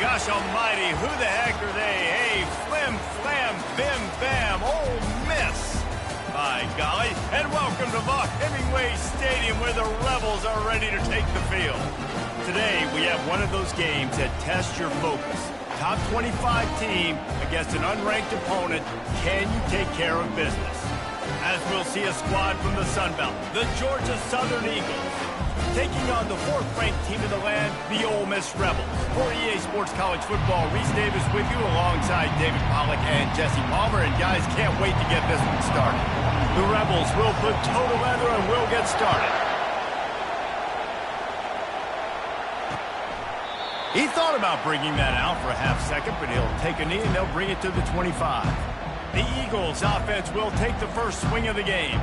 gosh almighty, who the heck are they? Hey, flim, flam, bim, bam, Ole Miss. By golly, and welcome to Buck Hemingway Stadium where the Rebels are ready to take the field. Today, we have one of those games that tests your focus. Top 25 team against an unranked opponent. Can you take care of business? As we'll see a squad from the Sun Belt, the Georgia Southern Eagles, taking on the fourth-ranked team in the land, the Ole Miss Rebels. For EA Sports College Football, Reese Davis with you alongside David Pollack and Jesse Palmer. And guys, can't wait to get this one started. The Rebels will put toe to leather and we'll get started. He thought about bringing that out for a half second, but he'll take a knee and they'll bring it to the 25. The Eagles offense will take the first swing of the game.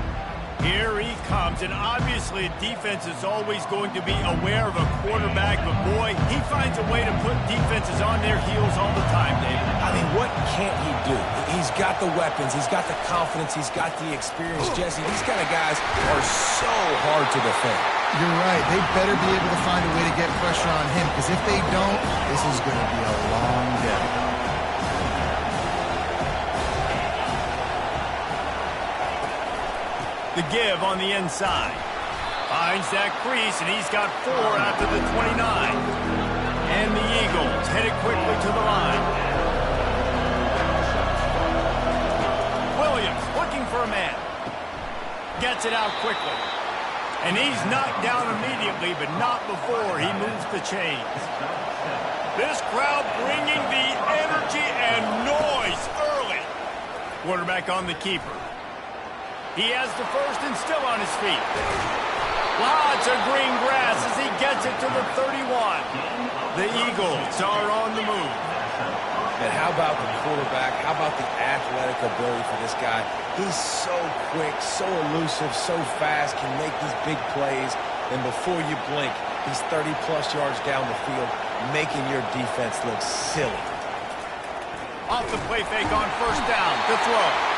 Here he comes, and obviously defense is always going to be aware of a quarterback, but boy, he finds a way to put defenses on their heels all the time, David. I mean, what can't he do? He's got the weapons, he's got the confidence, he's got the experience. Jesse, these kind of guys are so hard to defend. You're right. They better be able to find a way to get pressure on him, because if they don't, this is going to be a long day. The give on the inside. Finds that crease, and he's got 4 after the 29. And the Eagles headed quickly to the line. Williams looking for a man. Gets it out quickly. And he's knocked down immediately, but not before he moves the chains. This crowd bringing the energy and noise early. Quarterback on the keeper. He has the first and still on his feet. Lots of green grass as he gets it to the 31. The Eagles are on the move. And how about the quarterback? How about the athletic ability for this guy? He's so quick, so elusive, so fast, can make these big plays. And before you blink, he's 30-plus yards down the field, making your defense look silly. Off the play fake on first down to throw.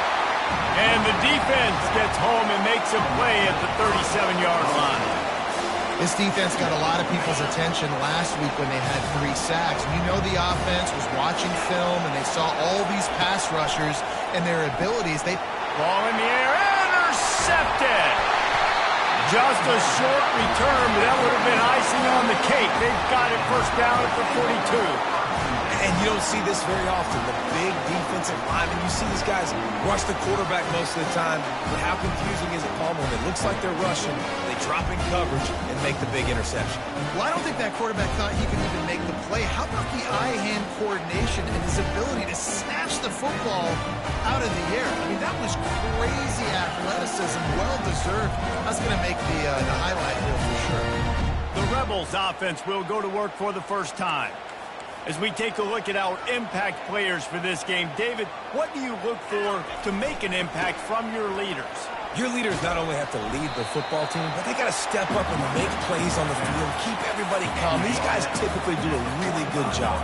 And the defense gets home and makes a play at the 37-yard line. This defense got a lot of people's attention last week when they had 3 sacks. You know the offense was watching film, and they saw all these pass rushers and their abilities. Ball in the air, intercepted! Just a short return, but that would have been icing on the cake. They've got it first down at the 42. And you don't see this very often. The big defensive linemen, you see these guys rush the quarterback most of the time. But how confusing is it, Palmer? When it looks like they're rushing, they drop in coverage and make the big interception. Well, I don't think that quarterback thought he could even make the play. How about the eye-hand coordination and his ability to snatch the football out of the air? I mean, that was crazy athleticism, well-deserved. That's going to make the highlight reel for sure. The Rebels offense will go to work for the first time. As we take a look at our impact players for this game, David, what do you look for to make an impact from your leaders? Your leaders not only have to lead the football team, but they got to step up and make plays on the field, keep everybody calm. These guys typically do a really good job.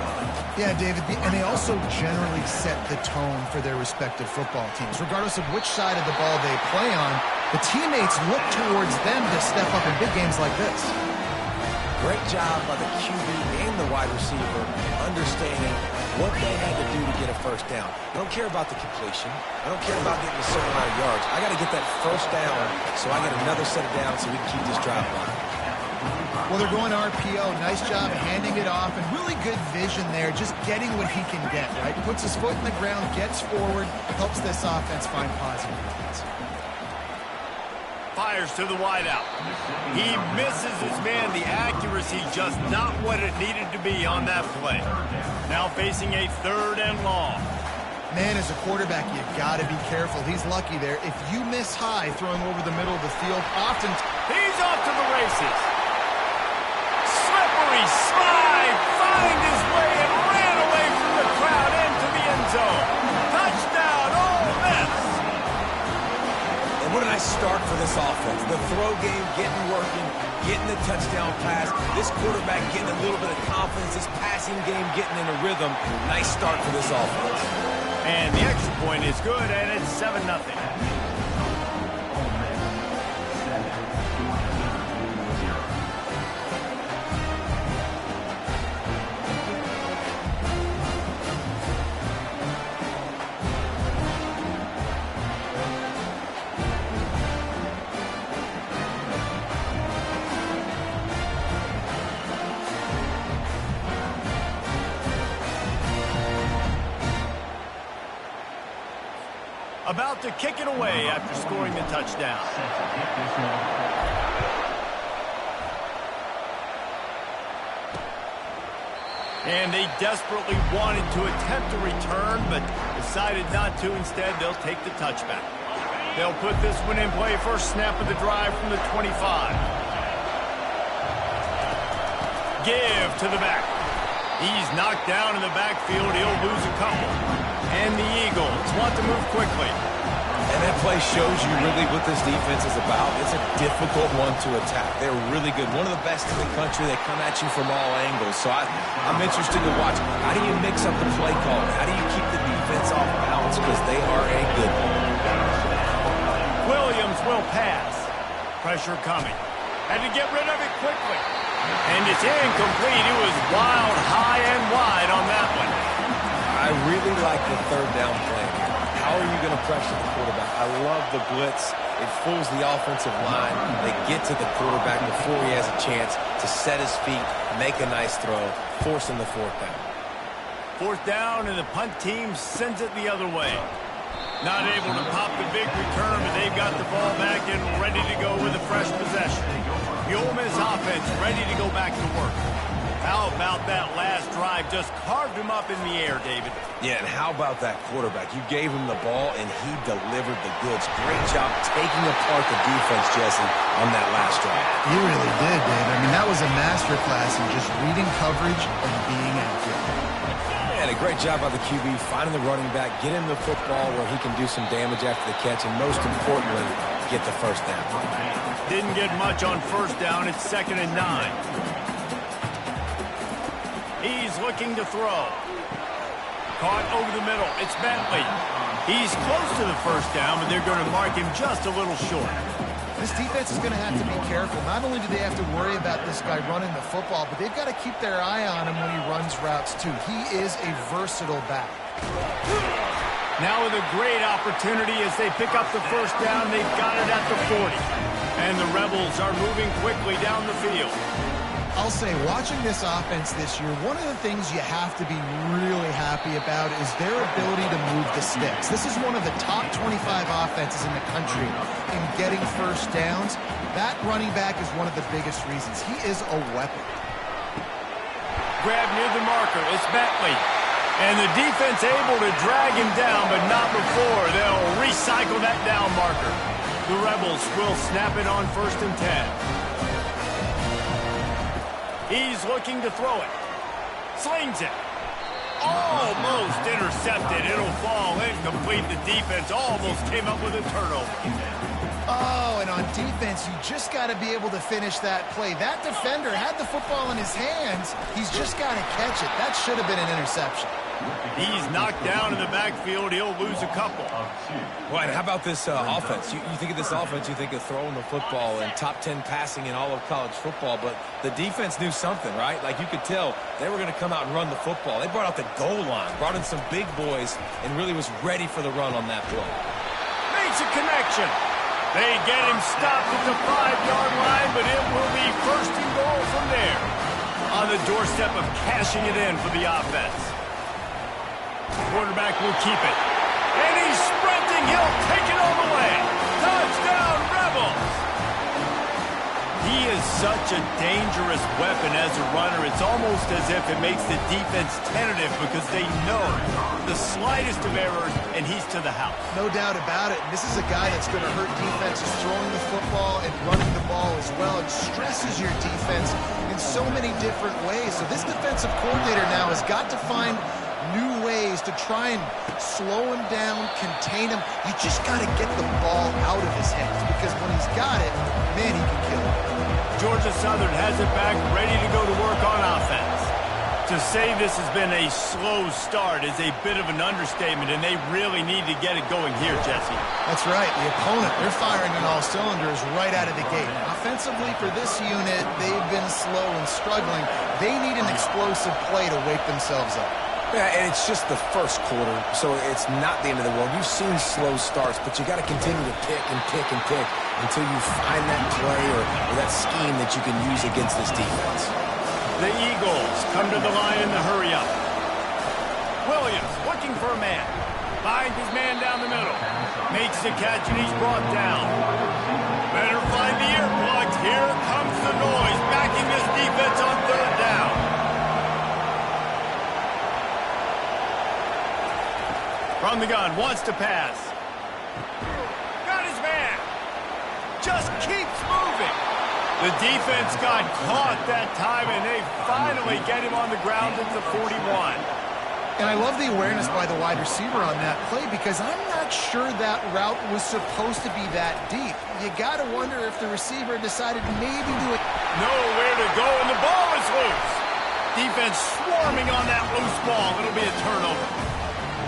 Yeah, David, and they also generally set the tone for their respective football teams. Regardless of which side of the ball they play on, the teammates look towards them to step up in big games like this. Great job by the QB and the wide receiver understanding what they had to do to get a first down. I don't care about the completion. I don't care about getting a certain amount of yards. I got to get that first down so I get another set of downs so we can keep this drive going. Well, they're going RPO. Nice job handing it off, and really good vision there, just getting what he can get, right? Puts his foot in the ground, gets forward, helps this offense find positive points. Fires to the wideout. He misses his man. The accuracy just not what it needed to be on that play. Now facing a 3rd and long. Man, as a quarterback, you got to be careful. He's lucky there. If you miss high throwing over the middle of the field, often... He's off to the races. Slippery slide. Find his way and ran away from the crowd into the end zone. Touchdown, Ole Miss. What a nice start for this offense. The throw game getting working, getting the touchdown pass. This quarterback getting a little bit of confidence. This passing game getting in a rhythm. Nice start for this offense. And the extra point is good, and it's 7-0. about to kick it away after scoring the touchdown. And they desperately wanted to attempt a return, but decided not to. Instead, they'll take the touchback. They'll put this one in play. First snap of the drive from the 25. Give to the back. He's knocked down in the backfield. He'll lose a couple. And the Eagles want to move quickly. And that play shows you really what this defense is about. It's a difficult one to attack. They're really good. One of the best in the country. They come at you from all angles. So I'm interested to watch. How do you mix up the play call? How do you keep the defense off balance? Because they are a good one. Williams will pass. Pressure coming. Had to get rid of it quickly. And it's incomplete. It was wild, high and wide on that one. I really like the third down play here. How are you going to pressure the quarterback? I love the blitz. It fools the offensive line. They get to the quarterback before he has a chance to set his feet, make a nice throw, forcing the fourth down. Fourth down, and the punt team sends it the other way. Not able to pop the big return, but they've got the ball back and ready to go with a fresh possession. The Ole Miss offense ready to go back to work. How about that last drive? Just carved him up in the air, David. Yeah, and how about that quarterback? You gave him the ball, and he delivered the goods. Great job taking apart the defense, Jesse, on that last drive. He really did, Dave. I mean, that was a masterclass in just reading coverage and being accurate. And a great job by the QB, finding the running back, get him the football where he can do some damage after the catch, and most importantly, get the first down. Didn't get much on first down. It's 2nd and 9. He's looking to throw. Caught over the middle. It's Bentley. He's close to the first down, but they're going to mark him just a little short. This defense is going to have to be careful. Not only do they have to worry about this guy running the football, but they've got to keep their eye on him when he runs routes, too. He is a versatile back. Now with a great opportunity as they pick up the first down, they've got it at the 40. And the Rebels are moving quickly down the field. I'll say, watching this offense this year, one of the things you have to be really happy about is their ability to move the sticks. This is one of the top 25 offenses in the country in getting first downs. That running back is one of the biggest reasons. He is a weapon. Grab near the marker. It's Bentley. And the defense able to drag him down, but not before. They'll recycle that down marker. The Rebels will snap it on 1st and 10. He's looking to throw it. Slings it. Almost intercepted. It'll fall incomplete. The defense almost came up with a turnover. Oh, and on defense, you just got to be able to finish that play. That defender had the football in his hands. He's just got to catch it. That should have been an interception. He's knocked down in the backfield. He'll lose a couple. Right, how about this offense? You think of this offense, you think of throwing the football and top 10 passing in all of college football, but the defense knew something, right? Like you could tell they were going to come out and run the football. They brought out the goal line, brought in some big boys, and really was ready for the run on that play. Makes a connection. They get him stopped at the 5-yard line, but it will be 1st and goal from there. On the doorstep of cashing it in for the offense. Quarterback will keep it. And he's sprinting. He'll take it all the way. Touchdown, Rebels. He is such a dangerous weapon as a runner. It's almost as if it makes the defense tentative because they know the slightest of errors, and he's to the house. No doubt about it. This is a guy that's going to hurt defenses throwing the football and running the ball as well. It stresses your defense in so many different ways. So this defensive coordinator now has got to find new ways to try and slow him down, contain him. You just got to get the ball out of his hands because when he's got it, man, he can kill it. Georgia Southern has it back, ready to go to work on offense. To say this has been a slow start is a bit of an understatement, and they really need to get it going here, Jesse. That's right. The opponent, they're firing on all cylinders right out of the gate. Offensively for this unit, they've been slow and struggling. They need an explosive play to wake themselves up. Yeah, and it's just the first quarter, so it's not the end of the world. You've seen slow starts, but you got to continue to pick and pick and pick until you find that play or that scheme that you can use against this defense. The Eagles come to the line in the hurry up. Williams looking for a man. Finds his man down the middle. Makes the catch, and he's brought down. Better find the earplugs. Here comes the noise, backing this defense on third down. From the gun, wants to pass. Got his man. Just keeps moving. The defense got caught that time, and they finally get him on the ground at the 41. And I love the awareness by the wide receiver on that play because I'm not sure that route was supposed to be that deep. You got to wonder if the receiver decided maybe to... Nowhere to go, and the ball is loose. Defense swarming on that loose ball. It'll be a turnover.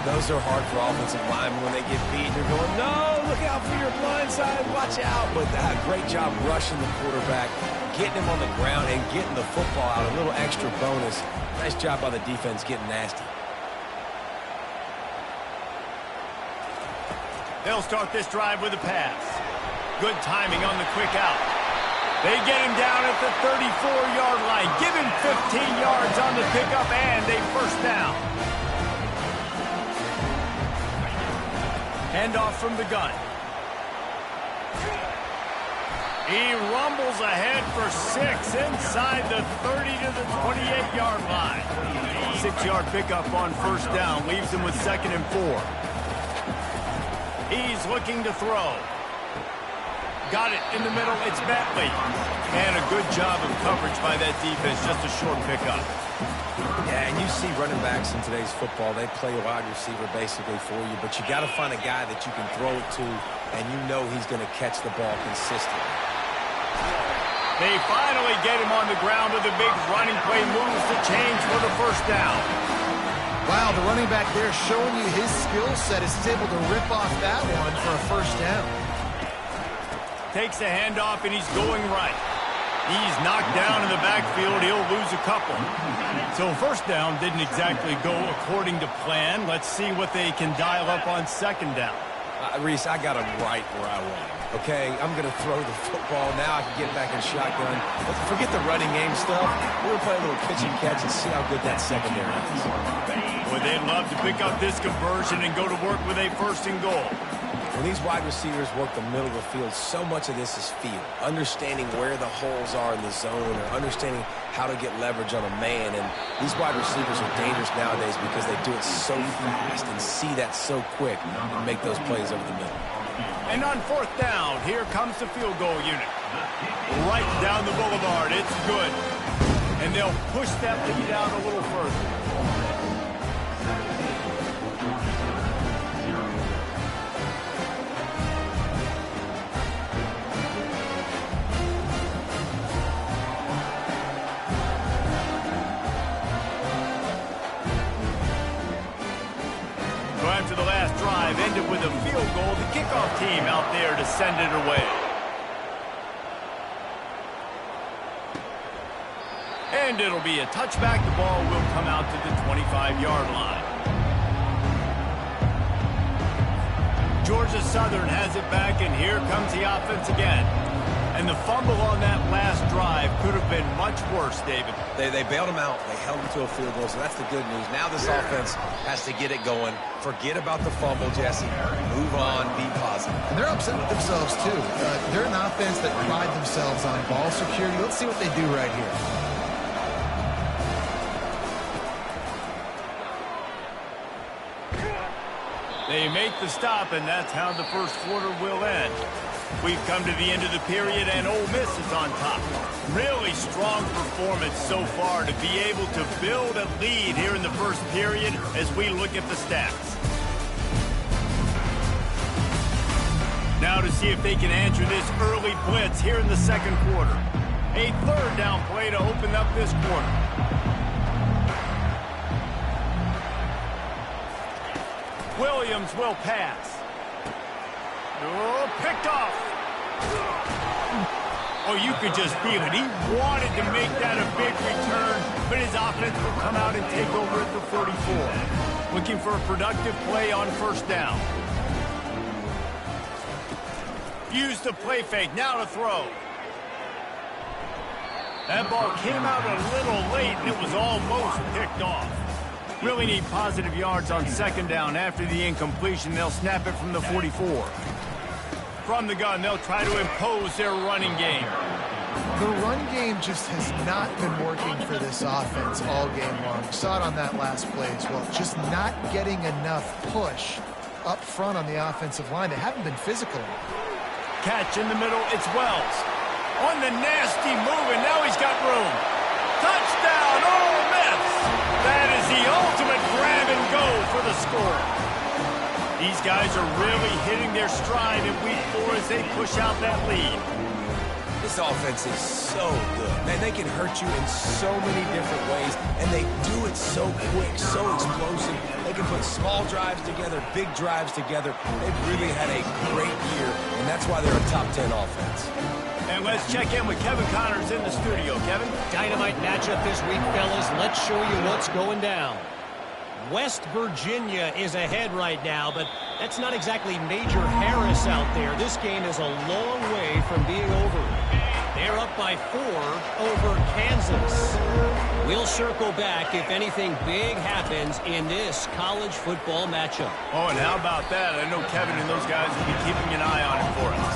Those are hard for offensive linemen when they get beat. You're going, no, look out for your blind side, watch out. But great job rushing the quarterback, getting him on the ground, and getting the football out. A little extra bonus. Nice job by the defense getting nasty. They'll start this drive with a pass. Good timing on the quick out. They get him down at the 34-yard line. Give him 15 yards on the pickup and a first down. Handoff from the gun. He rumbles ahead for 6 inside the 30 to the 28-yard line. 6-yard pickup on first down leaves him with 2nd and 4. He's looking to throw. Got it in the middle. It's Bentley. And a good job of coverage by that defense. Just a short pickup. Yeah, and you see running backs in today's football, they play a wide receiver basically for you, but you got to find a guy that you can throw it to, and you know he's going to catch the ball consistently. They finally get him on the ground with a big running play. Moves the change for the first down. Wow, the running back there showing you his skill set is able to rip off that one for a first down. Takes the handoff, and he's going right. He's knocked down in the backfield. He'll lose a couple. So first down didn't exactly go according to plan. Let's see what they can dial up on second down. Reese, I got him right where I want him. Okay, I'm going to throw the football. Now I can get back in shotgun. But forget the running game stuff. We're going to play a little pitch and catch and see how good that secondary is. Boy, they'd love to pick up this conversion and go to work with a 1st and goal. When these wide receivers work the middle of the field, so much of this is feel. Understanding where the holes are in the zone or understanding how to get leverage on a man. And these wide receivers are dangerous nowadays because they do it so fast and see that so quick and make those plays over the middle. And on 4th down, here comes the field goal unit. Right down the boulevard. It's good. And they'll push that lead out a little further. After the last drive ended with a field goal, the kickoff team out there to send it away. And it'll be a touchback. The ball will come out to the 25-yard line. Georgia Southern has it back, and here comes the offense again. And the fumble on that last drive could have been much worse, David. They bailed him out. They held him to a field goal, so that's the good news. Now this offense has to get it going. Forget about the fumble, Jesse. Move on. Be positive. And they're upset with themselves, too. They're an offense that pride themselves on ball security. Let's see what they do right here. They make the stop, and that's how the first quarter will end. We've come to the end of the period, and Ole Miss is on top. Really strong performance so far to be able to build a lead here in the first period as we look at the stats. Now to see if they can answer this early blitz here in the second quarter. A 3rd down play to open up this quarter. Williams will pass. Oh, picked off. Oh, you could just feel it. He wanted to make that a big return, but his offense will come out and take over at the 34. Looking for a productive play on first down. Use the play fake. Now to throw. That ball came out a little late, and it was almost picked off. Really need positive yards on second down. After the incompletion, they'll snap it from the 44. From the gun, they'll try to impose their running game. The run game just has not been working for this offense all game long. We saw it on that last play as well. Just not getting enough push up front on the offensive line. They haven't been physical. Catch in the middle, it's Wells. On the nasty move, and now he's got room. Touchdown, Ole Miss! That is the ultimate grab and go for the score. These guys are really hitting their stride in week 4 as they push out that lead. This offense is so good. Man, they can hurt you in so many different ways, and they do it so quick, so explosive. They can put small drives together, big drives together. They've really had a great year, and that's why they're a top 10 offense. And let's check in with Kevin Connors in the studio. Kevin? Dynamite matchup this week, fellas. Let's show you what's going down. West Virginia is ahead right now, but that's not exactly Major Harris out there. This game is a long way from being over. They're up by 4 over Kansas. We'll circle back if anything big happens in this college football matchup. Oh, and how about that? I know Kevin and those guys will be keeping an eye on it for us.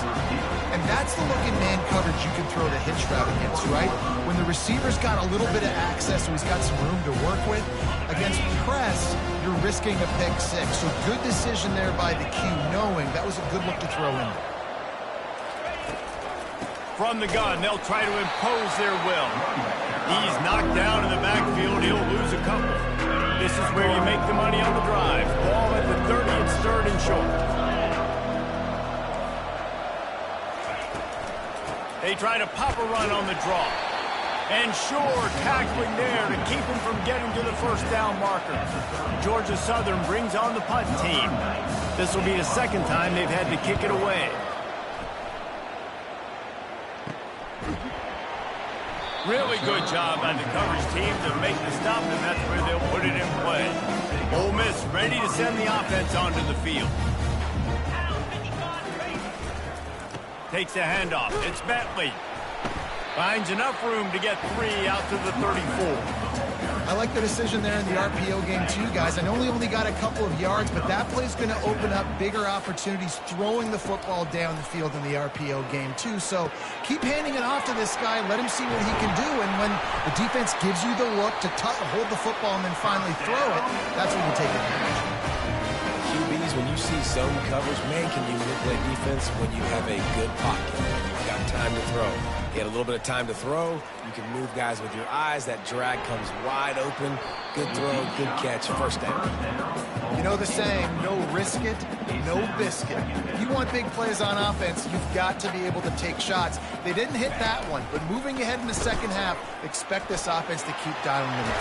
And that's the look in man coverage you can throw the hitch route against, right? When the receiver's got a little bit of access, so he's got some room to work with. Against press, you're risking a pick 6. So good decision there by the Q, knowing that was a good look to throw in there. From the gun, they'll try to impose their will. He's knocked down in the backfield. He'll lose a couple. This is where you make the money on the drive. Ball at the 30, it's 3rd and short. They try to pop a run on the draw. And sure, tackling there to keep him from getting to the first down marker. Georgia Southern brings on the punt team. This will be the second time they've had to kick it away. Really good job by the coverage team to make the stop, and that's where they'll put it in play. Ole Miss ready to send the offense onto the field. Takes a handoff. It's Bentley. Finds enough room to get 3 out to the 34. I like the decision there in the RPO game too, guys. I know he only got a couple of yards, but that play's going to open up bigger opportunities throwing the football down the field in the RPO game too. So keep handing it off to this guy. Let him see what he can do. And when the defense gives you the look to hold the football and then finally throw it, that's when you take advantage. QBs, when you see zone coverage, man, can you manipulate defense when you have a good pocket? You've got time to throw. You had a little bit of time to throw. You can move guys with your eyes. That drag comes wide open. Good throw, good catch, first down. You know the saying, no risk it, no biscuit. If you want big plays on offense, you've got to be able to take shots. They didn't hit that one, but moving ahead in the second half, expect this offense to keep dialing them in.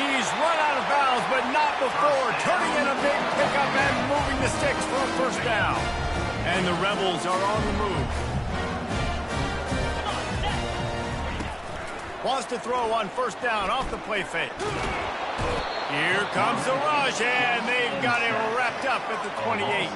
He's run out of bounds, but not before. Turning in a big pickup and moving the sticks for a first down. And the Rebels are on the move. Wants to throw on first down off the play fake. Here comes the rush, and they've got it wrapped up at the 28.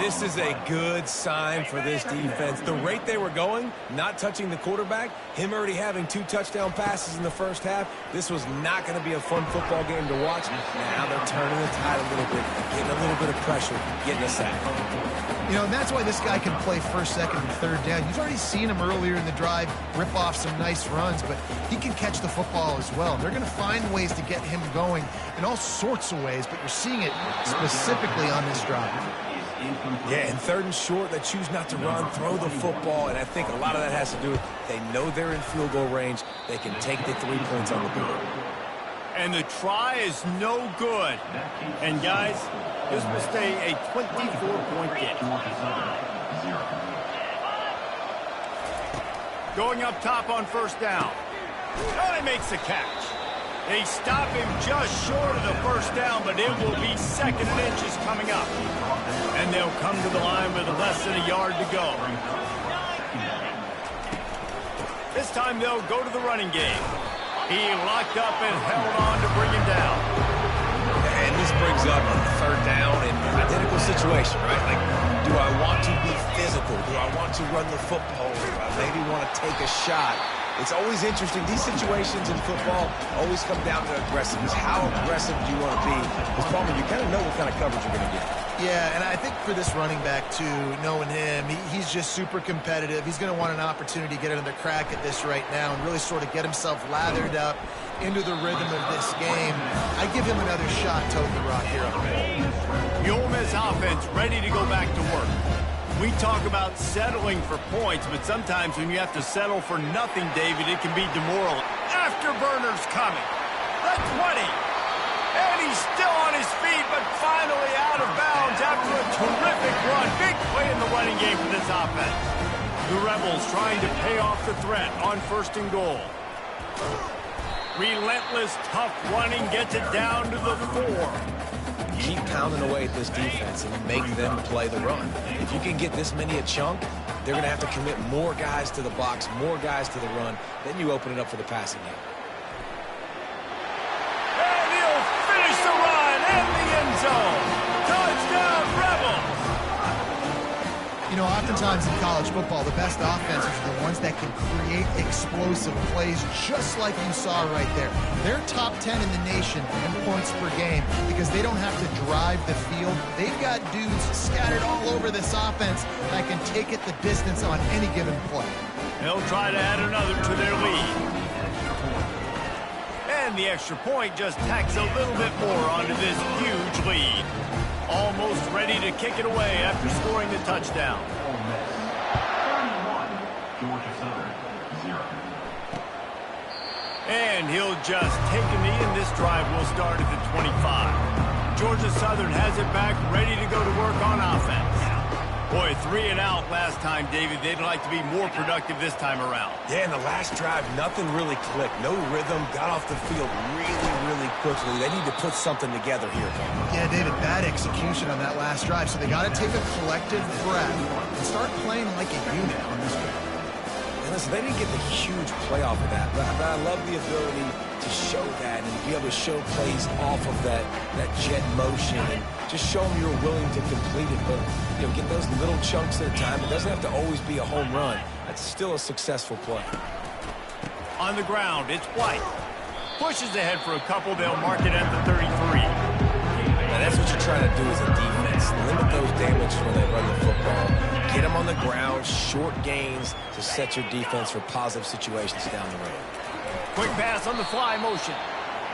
This is a good sign for this defense. The rate they were going, not touching the quarterback, him already having 2 touchdown passes in the first half, this was not going to be a fun football game to watch. Now they're turning the tide a little bit, getting a little bit of pressure, getting a sack. You know, and that's why this guy can play first, second, and third down. You've already seen him earlier in the drive rip off some nice runs, but he can catch the football as well. They're going to find ways to get him going in all sorts of ways, but you're seeing it specifically on this drive. Yeah, and 3rd and short, they choose not to run, throw the football, and I think a lot of that has to do with they know they're in field goal range. They can take the 3 points on the board. And the try is no good. And guys, this will stay a 24-point game. Going up top on first down. Oh, he makes the catch. They stop him just short of the first down, but it will be 2nd and inches coming up. And they'll come to the line with less than a yard to go. This time they'll go to the running game. He locked up and held on to bring him down. And this brings up 3rd down in an identical situation, right? Like, do I want to be physical? Do I want to run the football? Do I maybe want to take a shot? It's always interesting. These situations in football always come down to aggressiveness. How aggressive do you want to be? Because, Palmer, you kind of know what kind of coverage you're going to get. Yeah, and I think for this running back, too, knowing him, he's just super competitive. He's going to want an opportunity to get another crack at this right now and really sort of get himself lathered up into the rhythm of this game. I give him another shot toting the rock here already. The Ole Miss offense ready to go back to work. We talk about settling for points, but sometimes when you have to settle for nothing, David, it can be demoralizing. Afterburner's coming. The 20. And he's still on his feet, but finally out of bounds after a terrific run. Big play in the running game for this offense. The Rebels trying to pay off the threat on 1st and goal. Relentless, tough running gets it down to the 4. Keep pounding away at this defense and make them play the run. If you can get this many a chunk, they're going to have to commit more guys to the box, more guys to the run. Then you open it up for the passing game. And he'll finish the run in the end zone. Touchdown, Rebels! You know, oftentimes in college football, the best offenses are the ones that can create explosive plays just like you saw right there. They're top 10 in the nation in points per game because they don't have to drive the field. They've got dudes scattered all over this offense that can take it the distance on any given play. They'll try to add another to their lead. And the extra point just tacks a little bit more onto this huge lead. Almost ready to kick it away after scoring the touchdown. And he'll just take a knee, and this drive will start at the 25. Georgia Southern has it back, ready to go to work on offense. Boy, 3 and out last time, David. They'd like to be more productive this time around. Yeah, in the last drive, nothing really clicked. No rhythm, got off the field really quickly. They need to put something together here, Palmer. Yeah, David, bad execution on that last drive, so they got to take a collective breath and start playing like a unit on this one. And listen, they didn't get the huge play off of that, but I love the ability to show that and be able to show plays off of that jet motion and just show them you're willing to complete it. But, you know, get those little chunks at a time. It doesn't have to always be a home run. That's still a successful play. On the ground, it's White. Pushes ahead for a couple. They'll mark it at the 33. And that's what you're trying to do as a defense. Limit those damages when they run the football. Get them on the ground, short gains to set your defense for positive situations down the road. Quick pass on the fly motion.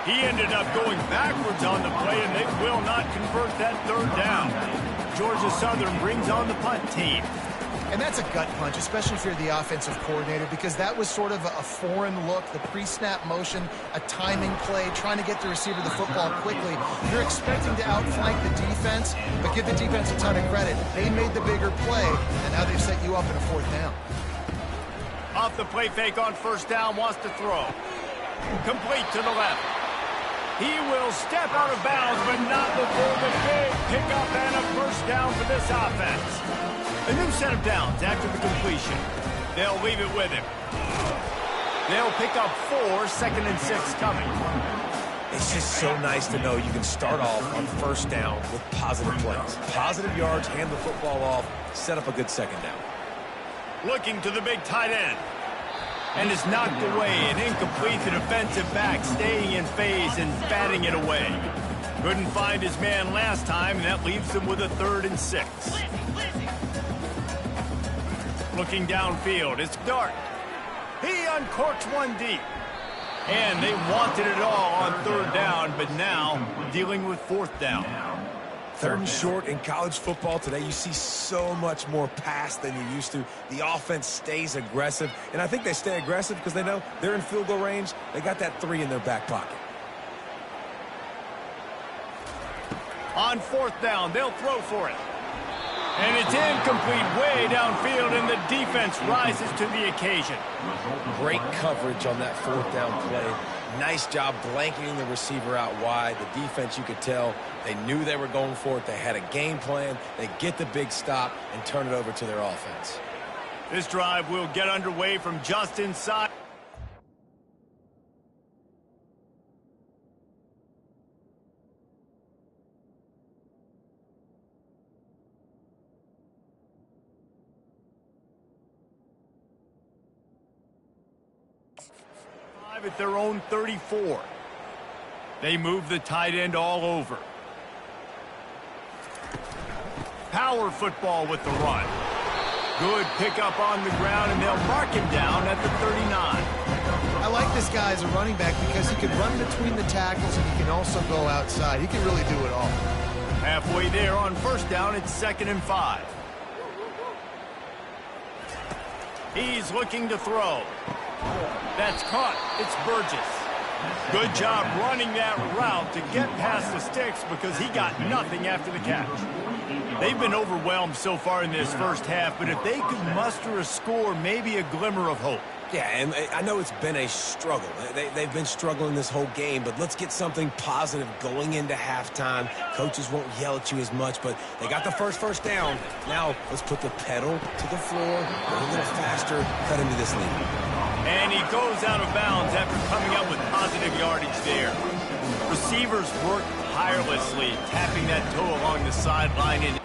He ended up going backwards on the play, and they will not convert that 3rd down. Georgia Southern brings on the punt team. And that's a gut punch, especially if you're the offensive coordinator, because that was sort of a foreign look, the pre-snap motion, a timing play, trying to get the receiver the football quickly. You're expecting to outflank the defense, but give the defense a ton of credit. They made the bigger play, and now they've set you up in a 4th down. Off the play fake on 1st down, wants to throw. Complete to the left. He will step out of bounds, but not before the big pickup and a 1st down for this offense. A new set of downs after the completion. They'll leave it with him. They'll pick up 4, 2nd and 6 coming. It's just so nice to know you can start off on 1st down with positive plays. Positive yards, hand the football off, set up a good 2nd down. Looking to the big tight end. And it's knocked away and incomplete. The defensive back staying in phase and batting it away. Couldn't find his man last time, and that leaves him with a 3rd and 6. Looking downfield, it's Dart. He uncorks one deep. And they wanted it all on 3rd down, but now dealing with 4th down. 3rd and short in college football today, you see so much more pass than you used to. The offense stays aggressive, and I think they stay aggressive because they know they're in field goal range. They got that 3 in their back pocket. On 4th down, they'll throw for it. And it's incomplete way downfield, and the defense rises to the occasion. Great coverage on that 4th down play. Nice job blanketing the receiver out wide. The defense, you could tell, they knew they were going for it. They had a game plan. They get the big stop and turn it over to their offense. This drive will get underway from just inside. At their own 34. They move the tight end all over. Power football with the run. Good pickup on the ground, and they'll mark him down at the 39. I like this guy as a running back because he can run between the tackles and he can also go outside. He can really do it all. Halfway there on first down, it's 2nd and 5. He's looking to throw. That's caught. It's Burgess. Good job running that route to get past the sticks because he got nothing after the catch. They've been overwhelmed so far in this first half, but if they could muster a score, maybe a glimmer of hope. Yeah, and I know it's been a struggle. They've been struggling this whole game, but let's get something positive going into halftime. Coaches won't yell at you as much, but they got the first down. Now, let's put the pedal to the floor, go a little faster, cut into this lead. And he goes out of bounds after coming up with positive yardage there. Receivers work tirelessly, tapping that toe along the sideline and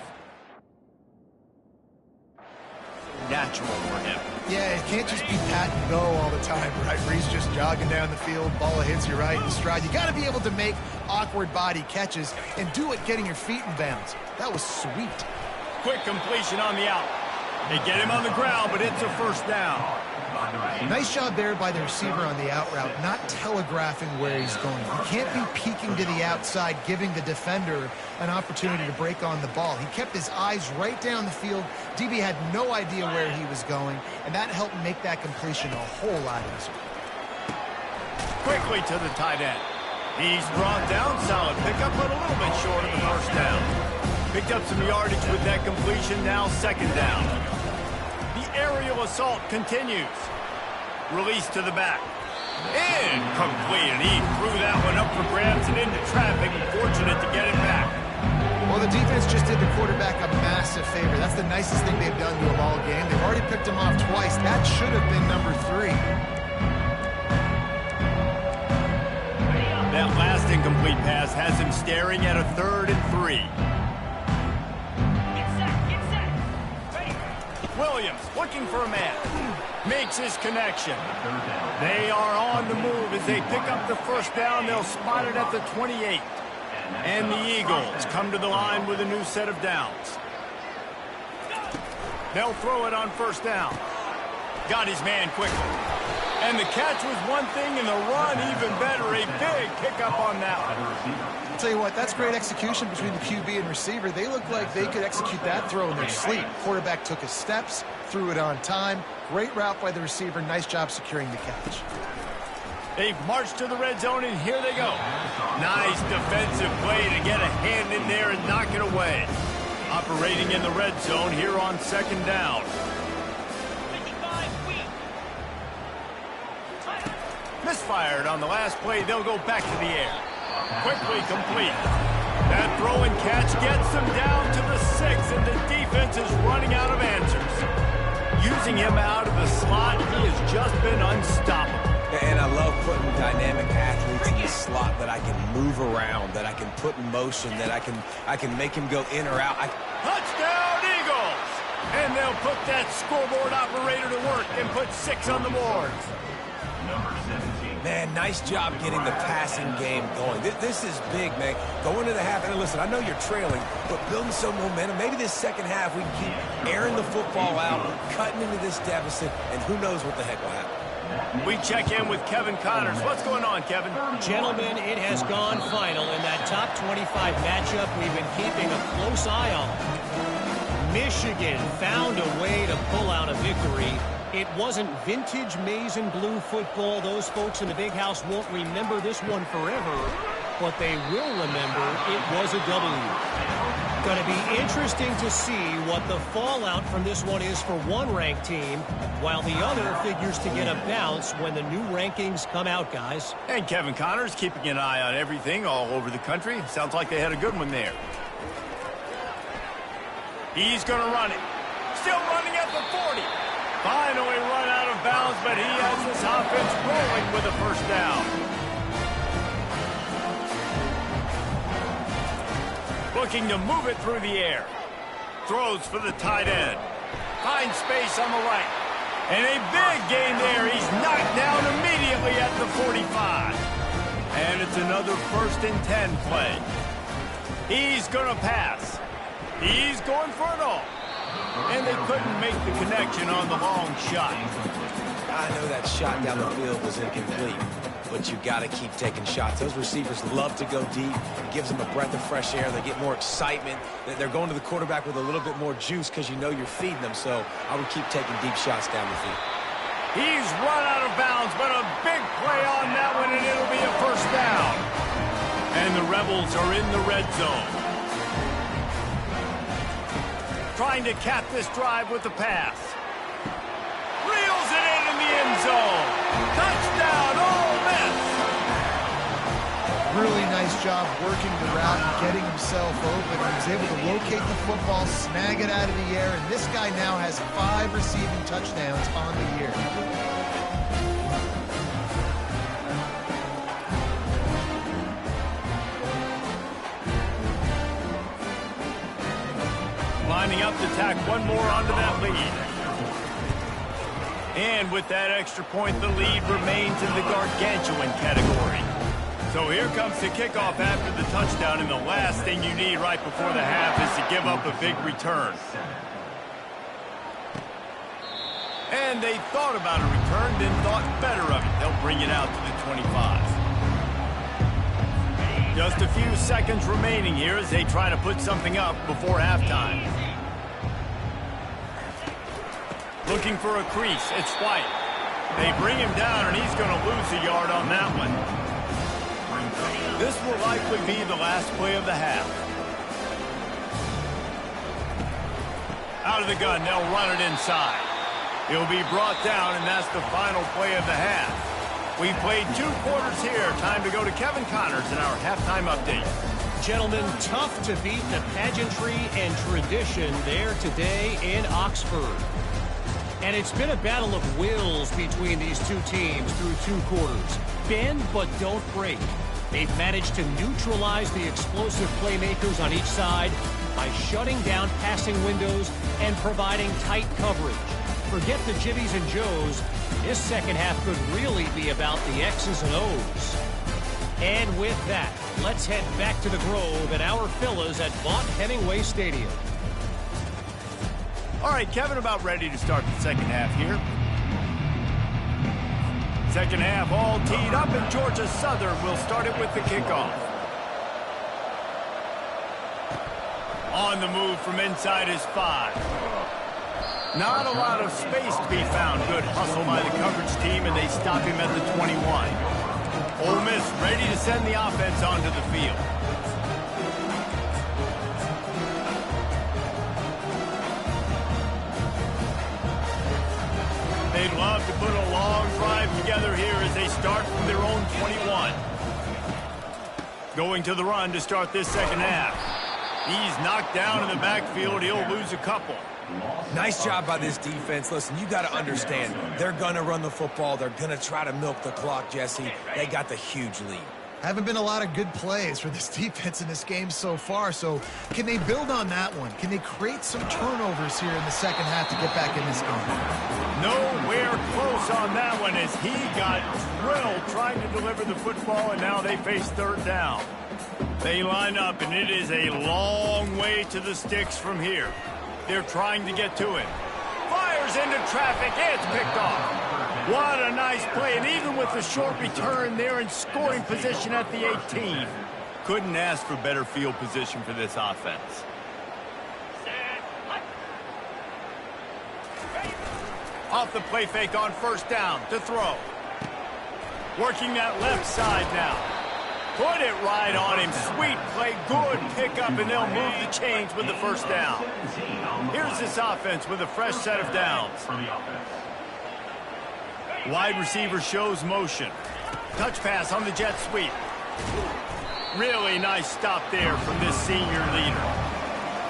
natural for him. Yeah, it can't just be pat and go all the time, right? Where he's just jogging down the field, ball hits you right in stride. You got to be able to make awkward body catches and do it getting your feet in bounds. That was sweet. Quick completion on the out. They get him on the ground, but it's a first down. Nice job there by the receiver on the out route, not telegraphing where he's going. He can't be peeking to the outside, giving the defender an opportunity to break on the ball. He kept his eyes right down the field. DB had no idea where he was going, and that helped make that completion a whole lot easier. Quickly to the tight end. He's brought down, solid pickup, but a little bit short of the first down. Picked up some yardage with that completion, now 2nd down. The aerial assault continues. Release to the back. Incomplete, and he threw that one up for grabs and into traffic. Fortunate to get it back. Well, the defense just did the quarterback a massive favor. That's the nicest thing they've done to him all game. They've already picked him off twice. That should have been number 3. That last incomplete pass has him staring at a 3rd and 3. Williams looking for a man. Makes his connection. They are on the move as they pick up the first down. They'll spot it at the 28. And the Eagles come to the line with a new set of downs. They'll throw it on first down. Got his man quickly. And the catch was one thing, and the run even better. A big pickup on that one. I'll tell you what, that's great execution between the QB and receiver. They look like they could execute that throw in their sleep. Quarterback took his steps, threw it on time. Great route by the receiver. Nice job securing the catch. They've marched to the red zone, and here they go. Nice defensive play to get a hand in there and knock it away. Operating in the red zone here on 2nd down. Misfired on the last play. They'll go back to the air. Quickly complete. That throw and catch gets them down to the 6, and the defense is running out of answers. Using him out of the slot, he has just been unstoppable. And I love putting dynamic athletes in the slot that I can move around, that I can put in motion, that I can make him go in or out. Touchdown, Eagles! And they'll put that scoreboard operator to work and put 6 on the board. Man, nice job getting the passing game going. This is big, man. Going to the half, and listen, I know you're trailing, but building some momentum. Maybe this second half we can keep airing the football out, cutting into this deficit, and who knows what the heck will happen. We check in with Kevin Connors. What's going on, Kevin? Gentlemen, it has gone final in that top 25 matchup we've been keeping a close eye on. Michigan found a way to pull out a victory. It wasn't vintage maize and blue football. Those folks in the big house won't remember this one forever, but they will remember it was a W. Going to be interesting to see what the fallout from this one is for one ranked team, while the other figures to get a bounce when the new rankings come out, guys. And Kevin Connors keeping an eye on everything all over the country. Sounds like they had a good one there. He's going to run it. Still running at the 40. Finally run out of bounds, but he has this offense rolling with a first down. Looking to move it through the air. Throws for the tight end. Finds space on the right. And a big gain there. He's knocked down immediately at the 45. And it's another 1st and 10 play. He's going to pass. He's going for it all. And they couldn't make the connection on the long shot. I know that shot down the field was incomplete, but you got to keep taking shots. Those receivers love to go deep. It gives them a breath of fresh air. They get more excitement. They're going to the quarterback with a little bit more juice because you know you're feeding them. So I would keep taking deep shots down the field. He's run out of bounds, but a big play on that one, and it'll be a 1st down. And the Rebels are in the red zone. Trying to cap this drive with the pass. Reels it in the end zone. Touchdown, Ole Miss. Really nice job working the route and getting himself open. He was able to locate the football, snag it out of the air, and this guy now has 5 receiving touchdowns on the year. Lining up to tack one more onto that lead. And with that extra point, the lead remains in the gargantuan category. So here comes the kickoff after the touchdown, and the last thing you need right before the half is to give up a big return. And they thought about a return, then thought better of it. They'll bring it out to the 25. Just a few seconds remaining here as they try to put something up before halftime. Looking for a crease. It's White. They bring him down, and he's going to lose a yard on that one. This will likely be the last play of the half. Out of the gun, they'll run it inside. He'll be brought down, and that's the final play of the half. We've played 2 quarters here. Time to go to Kevin Connors in our halftime update. Gentlemen, tough to beat the pageantry and tradition there today in Oxford. And it's been a battle of wills between these 2 teams through 2 quarters. Bend but don't break. They've managed to neutralize the explosive playmakers on each side by shutting down passing windows and providing tight coverage. Forget the Jibbies and Joes. This second half could really be about the X's and O's. And with that, let's head back to the Grove and our fellas at Vaught Hemingway Stadium. All right, Kevin, about ready to start the second half here. Second half all teed up, and Georgia Southern will start it with the kickoff. On the move from inside his 5. Not a lot of space to be found. Good hustle by the coverage team, and they stop him at the 21. Ole Miss ready to send the offense onto the field. They'd love to put a long drive together here as they start from their own 21. Going to the run to start this second half. He's knocked down in the backfield. He'll lose a couple. Nice job by this defense. Listen, you got to understand, they're going to run the football. They're going to try to milk the clock, Jesse. They got the huge lead. Haven't been a lot of good plays for this defense in this game so far, so can they build on that one? Can they create some turnovers here in the second half to get back in this game? Nowhere close on that one as he got drilled trying to deliver the football, and now they face 3rd down. They line up, and it is a long way to the sticks from here. They're trying to get to it. Fires into traffic. It's picked off. What a nice play. And even with the short return, they're in scoring position at the 18. Couldn't ask for better field position for this offense. Off the play fake on 1st down to throw. Working that left side now. Put it right on him. Sweet play. Good pickup, and they'll move the chains with the 1st down. Here's this offense with a fresh set of downs. Wide receiver shows motion. Touch pass on the jet sweep. Really nice stop there from this senior leader.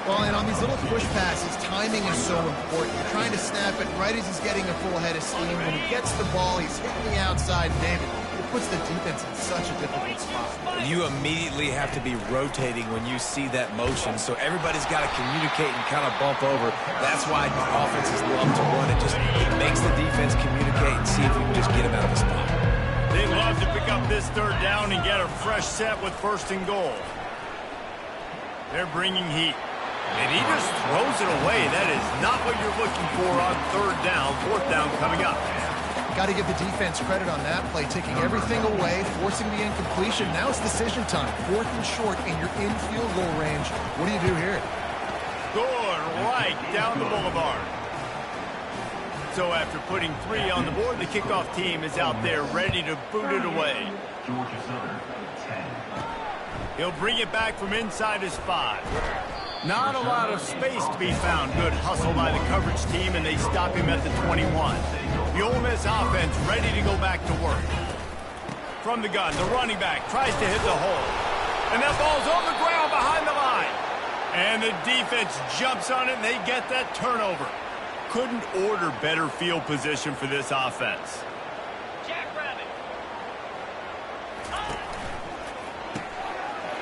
Well, and on these little push passes, timing is so important. You're trying to snap it right as he's getting a full head of steam. When he gets the ball, he's hitting the outside. David, puts the defense in such a difficult spot. You immediately have to be rotating when you see that motion, so everybody's got to communicate and kind of bump over. That's why offenses love to run it. It makes the defense communicate and see if you can just get him out of the spot. They love to pick up this third down and get a fresh set with 1st and goal. They're bringing heat. And he just throws it away. That is not what you're looking for on 3rd down. 4th down coming up. Got to give the defense credit on that play, taking everything away, forcing the incompletion. Now it's decision time. 4th and short, and you're in field goal range. What do you do here? Good, right down the boulevard. So after putting 3 on the board, the kickoff team is out there ready to boot it away. He'll bring it back from inside his 5. Not a lot of space to be found. Good hustle by the coverage team, and they stop him at the 21. The Ole Miss offense ready to go back to work. From the gun, the running back tries to hit the hole. And that ball's on the ground behind the line. And the defense jumps on it, and they get that turnover. Couldn't order better field position for this offense.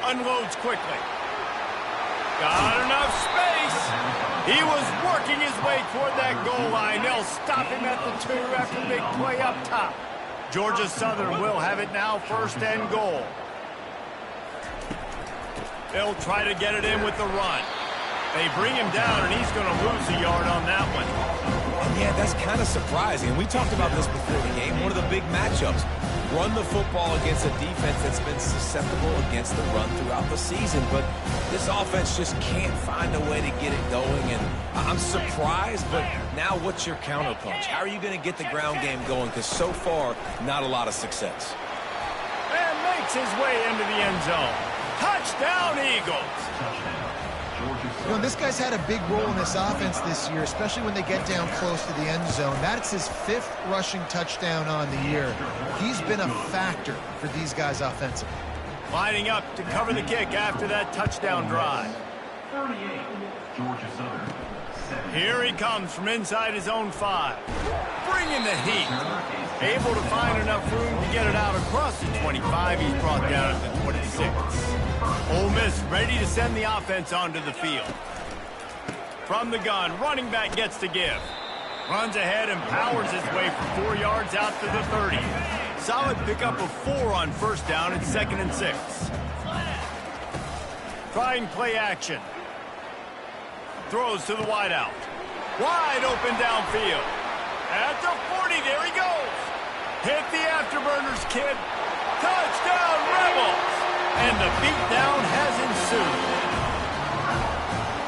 Unloads quickly. Got enough space. He was working his way toward that goal line. They'll stop him at the 2 after the big play up top. Georgia Southern will have it now, 1st and goal. They'll try to get it in with the run. They bring him down, and he's going to lose a yard on that one. And yeah, that's kind of surprising. We talked about this before the game. One of the big matchups. Run the football against a defense that's been susceptible against the run throughout the season. But this offense just can't find a way to get it going. And I'm surprised, but now what's your counterpunch? How are you going to get the ground game going? Because so far, not a lot of success. And makes his way into the end zone. Touchdown, Eagles. You know, this guy's had a big role in this offense this year, especially when they get down close to the end zone. That's his 5th rushing touchdown on the year. He's been a factor for these guys offensively. Lining up to cover the kick after that touchdown drive. Here he comes from inside his own 5. Bringing the heat. Able to find enough room to get it out across the 25. He's brought down at the 26. Ole Miss ready to send the offense onto the field. From the gun, running back gets to give. Runs ahead and powers his way for 4 yards out to the 30. Solid pickup of 4 on 1st down and 2nd and 6. Trying play action. Throws to the wideout. Wide open downfield. At the 40, there he goes. Hit the afterburners, kid. Touchdown, Rebels. And the beatdown has ensued.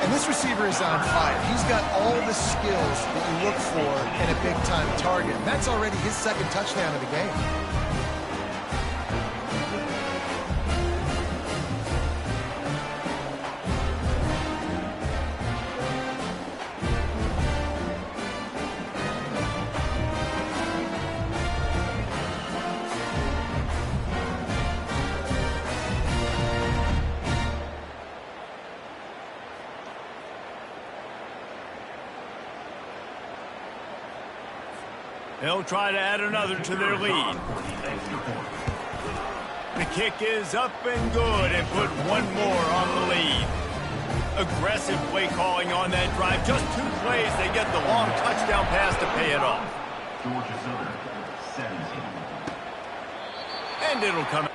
And this receiver is on fire. He's got all the skills that you look for in a big-time target. That's already his 2nd touchdown of the game. They'll try to add another to their lead. The kick is up and good and put 1 more on the lead. Aggressive play calling on that drive. Just 2 plays, they get the long touchdown pass to pay it off. Georgia Southern, 17. And it'll come.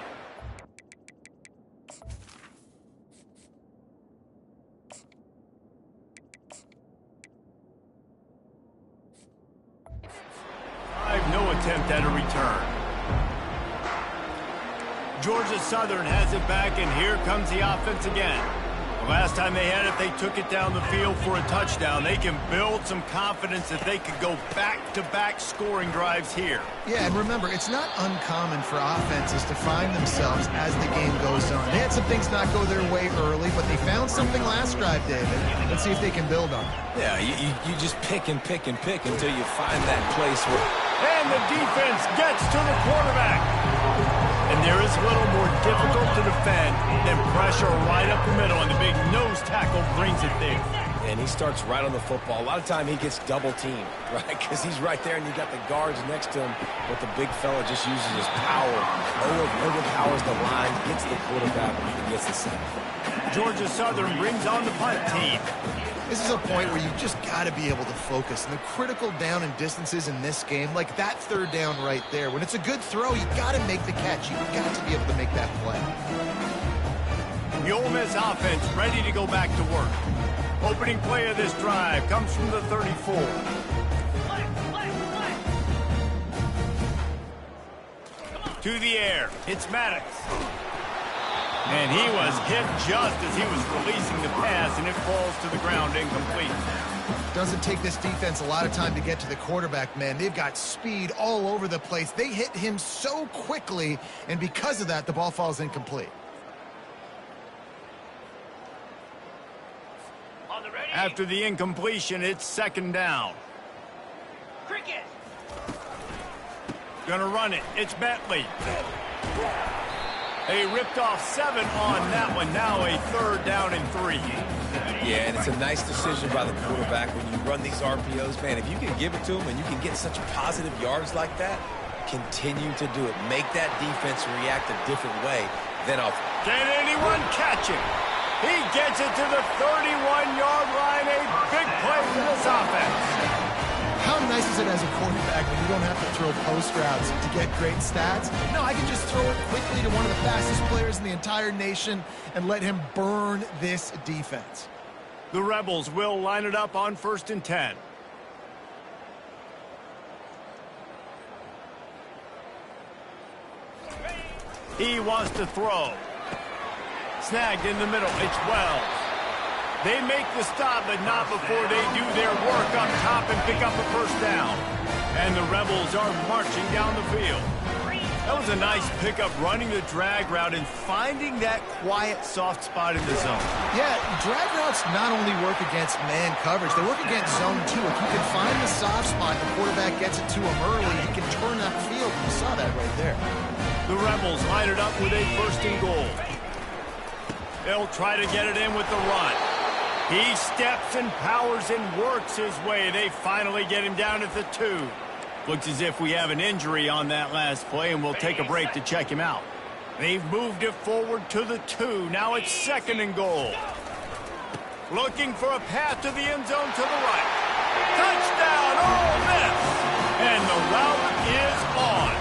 No attempt at a return. Georgia Southern has it back, and here comes the offense again. The last time they had it, they took it down the field for a touchdown. They can build some confidence that they could go back-to-back scoring drives here. Yeah, and remember, it's not uncommon for offenses to find themselves as the game goes on. They had some things not go their way early, but they found something last drive, David. Let's see if they can build on it. Yeah, you just pick and pick and pick until you find that place where... And the defense gets to the quarterback. And there is little more difficult to defend than pressure right up the middle, and the big nose tackle brings it there. And he starts right on the football. A lot of time he gets double teamed, right? Because he's right there and you got the guards next to him. But the big fella just uses his power, overpowers the line, gets the quarterback, and gets the sack. Georgia Southern brings on the punt team. This is a point where you just got to be able to focus. And the critical down and distances in this game, like that third down right there, when it's a good throw, you got to make the catch. You've got to be able to make that play. The Ole Miss offense ready to go back to work. Opening play of this drive comes from the 34. To the air, it's Maddox. And he was hit just as he was releasing the pass, and it falls to the ground incomplete. Doesn't take this defense a lot of time to get to the quarterback, man. They've got speed all over the place. They hit him so quickly, and because of that, the ball falls incomplete. After the incompletion, it's second down. Cricket. Gonna run it. It's Bentley. They ripped off 7 on that one. Now a third down and 3. Yeah, and it's a nice decision by the quarterback when you run these RPOs. Man, if you can give it to him and you can get such positive yards like that, continue to do it. Make that defense react a different way than off. Can anyone catch him? He gets it to the 31-yard line. A big play for this offense. How nice is it as a quarterback when you don't have to throw post routes to get great stats? No, I can just throw it quickly to one of the fastest players in the entire nation and let him burn this defense. The Rebels will line it up on 1st and 10. He wants to throw. Snagged in the middle. It's Wells. They make the stop, but not before they do their work up top and pick up a first down. And the Rebels are marching down the field. That was a nice pickup, running the drag route and finding that quiet, soft spot in the zone. Yeah, drag routes not only work against man coverage, they work against zone too. If you can find the soft spot, the quarterback gets it to him early, he can turn that field. You saw that right there. The Rebels line it up with a 1st and goal. They'll try to get it in with the run. He steps and powers and works his way. They finally get him down at the 2. Looks as if we have an injury on that last play, and we'll take a break to check him out. They've moved it forward to the 2. Now it's 2nd and goal. Looking for a path to the end zone to the right. Touchdown, Ole Miss! And the route is on.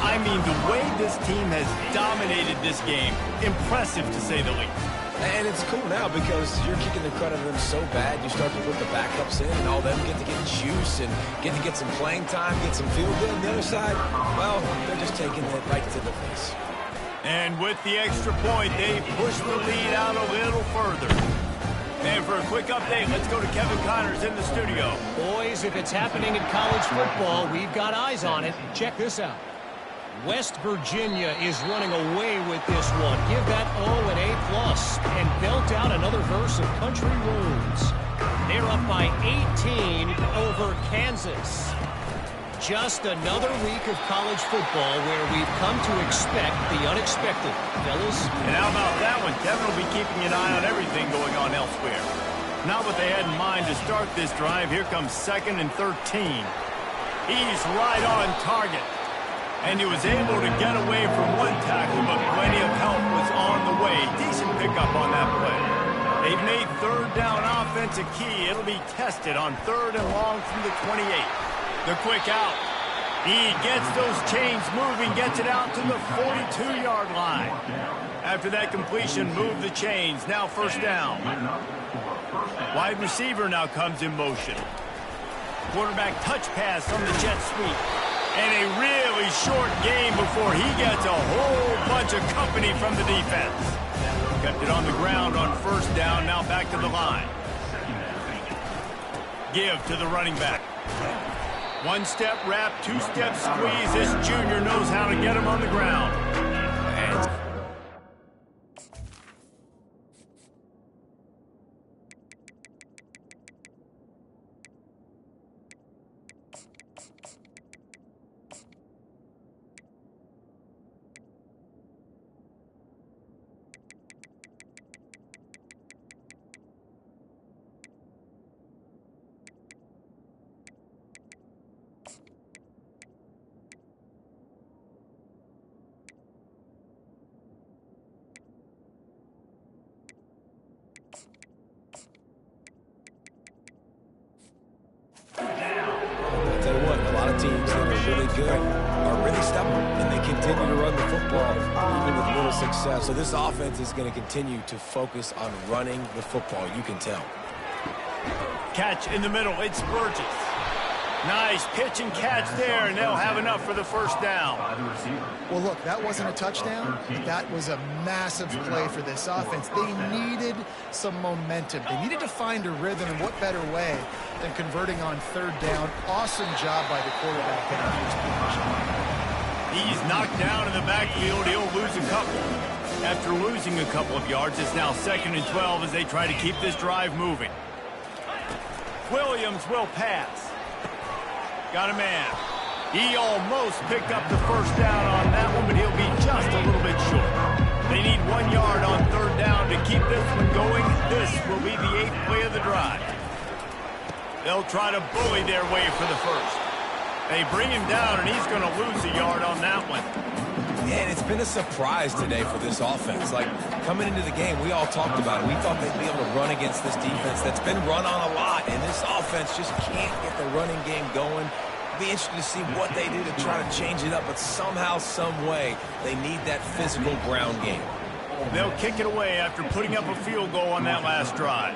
I mean, the way this team has dominated this game, impressive to say the least. And it's cool now because you're kicking the crud out of them so bad, you start to put the backups in, and all them get to get juice and get to get some playing time, get some field good. On the other side, well, they're just taking it right to the face. And with the extra point, they push the lead out a little further. And for a quick update, let's go to Kevin Connors in the studio. Boys, if it's happening in college football, we've got eyes on it. Check this out. West Virginia is running away with this one. Give that O an A+, and belt out another verse of country roads. They're up by 18 over Kansas. Just another week of college football where we've come to expect the unexpected, fellas. And how about that one? Kevin will be keeping an eye on everything going on elsewhere. Not what they had in mind to start this drive. Here comes 2nd and 13. He's right on target. And he was able to get away from one tackle, but plenty of help was on the way. Decent pickup on that play. They've made 3rd down offense a key. It'll be tested on 3rd and long from the 28. The quick out. He gets those chains moving, gets it out to the 42-yard line. After that completion, move the chains. Now 1st down. Wide receiver now comes in motion. Quarterback touch pass from the jet sweep. And a really short game before he gets a whole bunch of company from the defense. Kept it on the ground on 1st down, now back to the line. Give to the running back. 1-step wrap, 2-step squeeze. This junior knows how to get him on the ground. And good are really stubborn, and they continue to run the football even with little success. So this offense is going to continue to focus on running the football. You can tell. Catch in the middle. It's Burgess. Nice pitch and catch there, and they'll have enough for the first down. Well, look, that wasn't a touchdown. That was a massive play for this offense. They needed some momentum. They needed to find a rhythm, and what better way than converting on third down. Awesome job by the quarterback getting to his position. He's knocked down in the backfield. He'll lose a couple. After losing a couple of yards, it's now 2nd and 12 as they try to keep this drive moving. Williams will pass. Got a man. He almost picked up the first down on that one, but he'll be just a little bit short. They need 1 yard on third down to keep this one going. This will be the 8th play of the drive. They'll try to bully their way for the first. They bring him down, and he's going to lose a yard on that one. And it's been a surprise today for this offense. Like, coming into the game, we all talked about it. We thought they'd be able to run against this defense that's been run on a lot, and this offense just can't get the running game going. It'll be interesting to see what they do to try to change it up, but somehow, some way, they need that physical ground game. They'll kick it away after putting up a field goal on that last drive.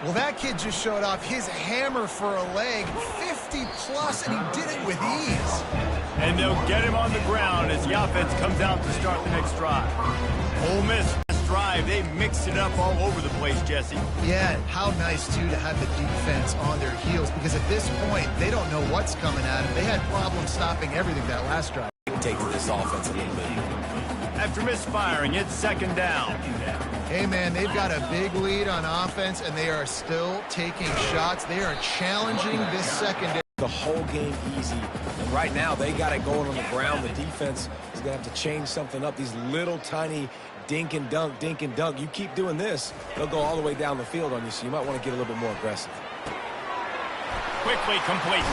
Well, that kid just showed off his hammer for a leg, 50-plus, and he did it with ease. And they'll get him on the ground as the offense comes out to start the next drive. Ole Miss last drive, they mixed it up all over the place, Jesse. Yeah, how nice, too, to have the defense on their heels, because at this point, they don't know what's coming at them. They had problems stopping everything that last drive. Taking this offense a little bit. After misfiring, it's 2nd down. Hey, man, they've got a big lead on offense, and they are still taking shots. They are challenging this secondary. The whole game easy, and right now they got it going on the ground. The defense is going to have to change something up. These little tiny dink and dunk. You keep doing this, they'll go all the way down the field on you, so you might want to get a little bit more aggressive. Quickly complete.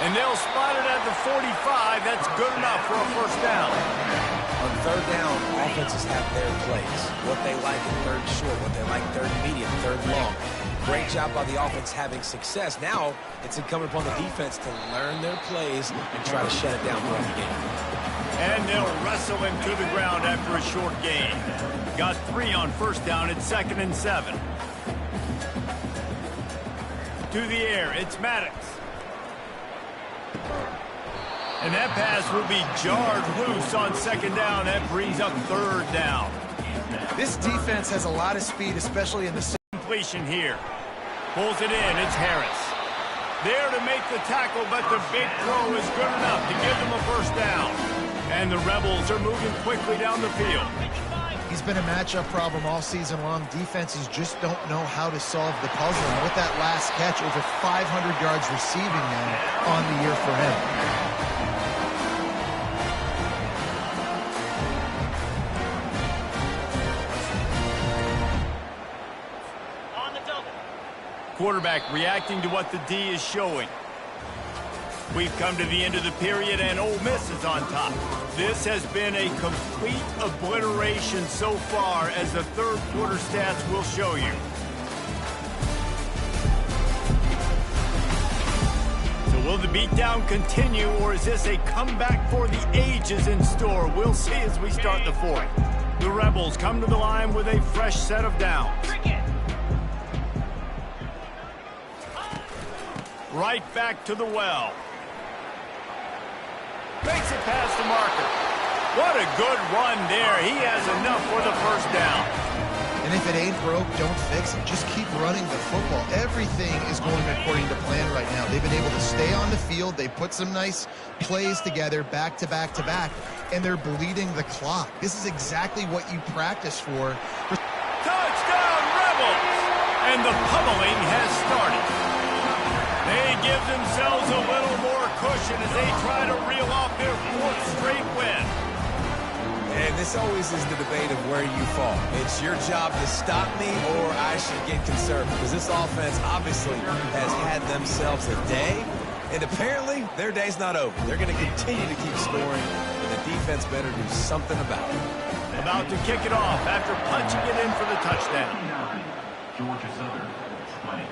And they'll spot it at the 45. That's good enough for a first down. On third down, offenses have their plays. What they like in third short, what they like third medium, third long. Great job by the offense having success. Now it's incumbent upon the defense to learn their plays and try to shut it down throughout the game. And they'll wrestle him to the ground after a short gain. Got 3 on first down. It's 2nd and 7. To the air, it's Maddox. And that pass will be jarred loose on 2nd down. That brings up 3rd down. This defense has a lot of speed, especially in the Completion here. Pulls it in. It's Harris. There to make the tackle, but the big throw is good enough to give them a first down. And the Rebels are moving quickly down the field. He's been a matchup problem all season long. Defenses just don't know how to solve the puzzle. And with that last catch, over 500 yards receiving now on the year for him. Quarterback reacting to what the D is showing. We've come to the end of the period, and Ole Miss is on top. This has been a complete obliteration so far, as the third quarter stats will show you. So will the beatdown continue, or is this a comeback for the ages in store? We'll see as we start the fourth. The Rebels come to the line with a fresh set of downs. Right back to the well. Makes it past the marker. What a good run there. He has enough for the first down. And if it ain't broke, don't fix it. Just keep running the football. Everything is going according to plan right now. They've been able to stay on the field. They put some nice plays together back to back to back, and they're bleeding the clock. This is exactly what you practice for. Touchdown, Rebels! And the pummeling has started. They give themselves a little more cushion as they try to reel off their 4th straight win. And this always is the debate of where you fall. It's your job to stop me, or I should get conservative, because this offense obviously has had themselves a day, and apparently their day's not over. They're going to continue to keep scoring, and the defense better do something about it. About to kick it off after punching it in for the touchdown. Georgia Southern, 20.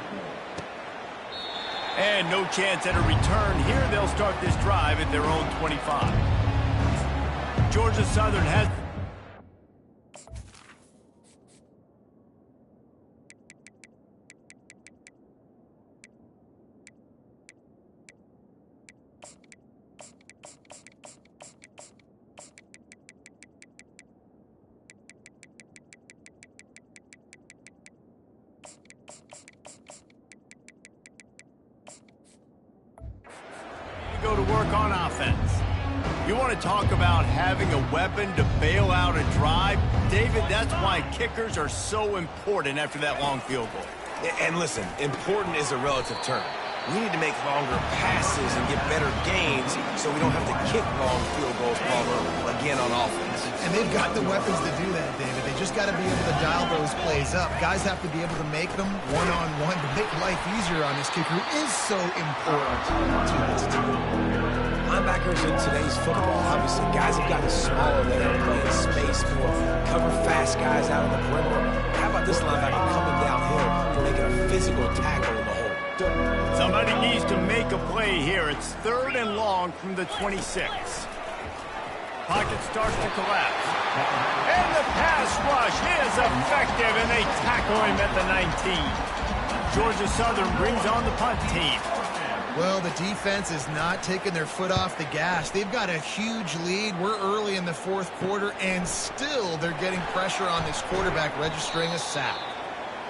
And no chance at a return here. They'll start this drive at their own 25. Georgia Southern has... go to work on offense. You want to talk about having a weapon to bail out a drive? David, that's why kickers are so important after that long field goal. And listen, important is a relative term. We need to make longer passes and get better gains so we don't have to kick long field goals, Palmer, again on offense. And they've got the weapons to do that, David. They just got to be able to dial those plays up. Guys have to be able to make them one-on-one to make life easier on this kicker, who is so important to this team. Linebackers in today's football, obviously, guys have gotten smaller. They have to play in space more, cover fast guys out on the perimeter. How about this linebacker coming downhill for making a physical tackle in the hole? Somebody needs to make a play here. It's 3rd and long from the 26. Pocket starts to collapse. And the pass rush is effective, and they tackle him at the 19. Georgia Southern brings on the punt team. Well, the defense is not taking their foot off the gas. They've got a huge lead. We're early in the 4th quarter, and still they're getting pressure on this quarterback, registering a sack.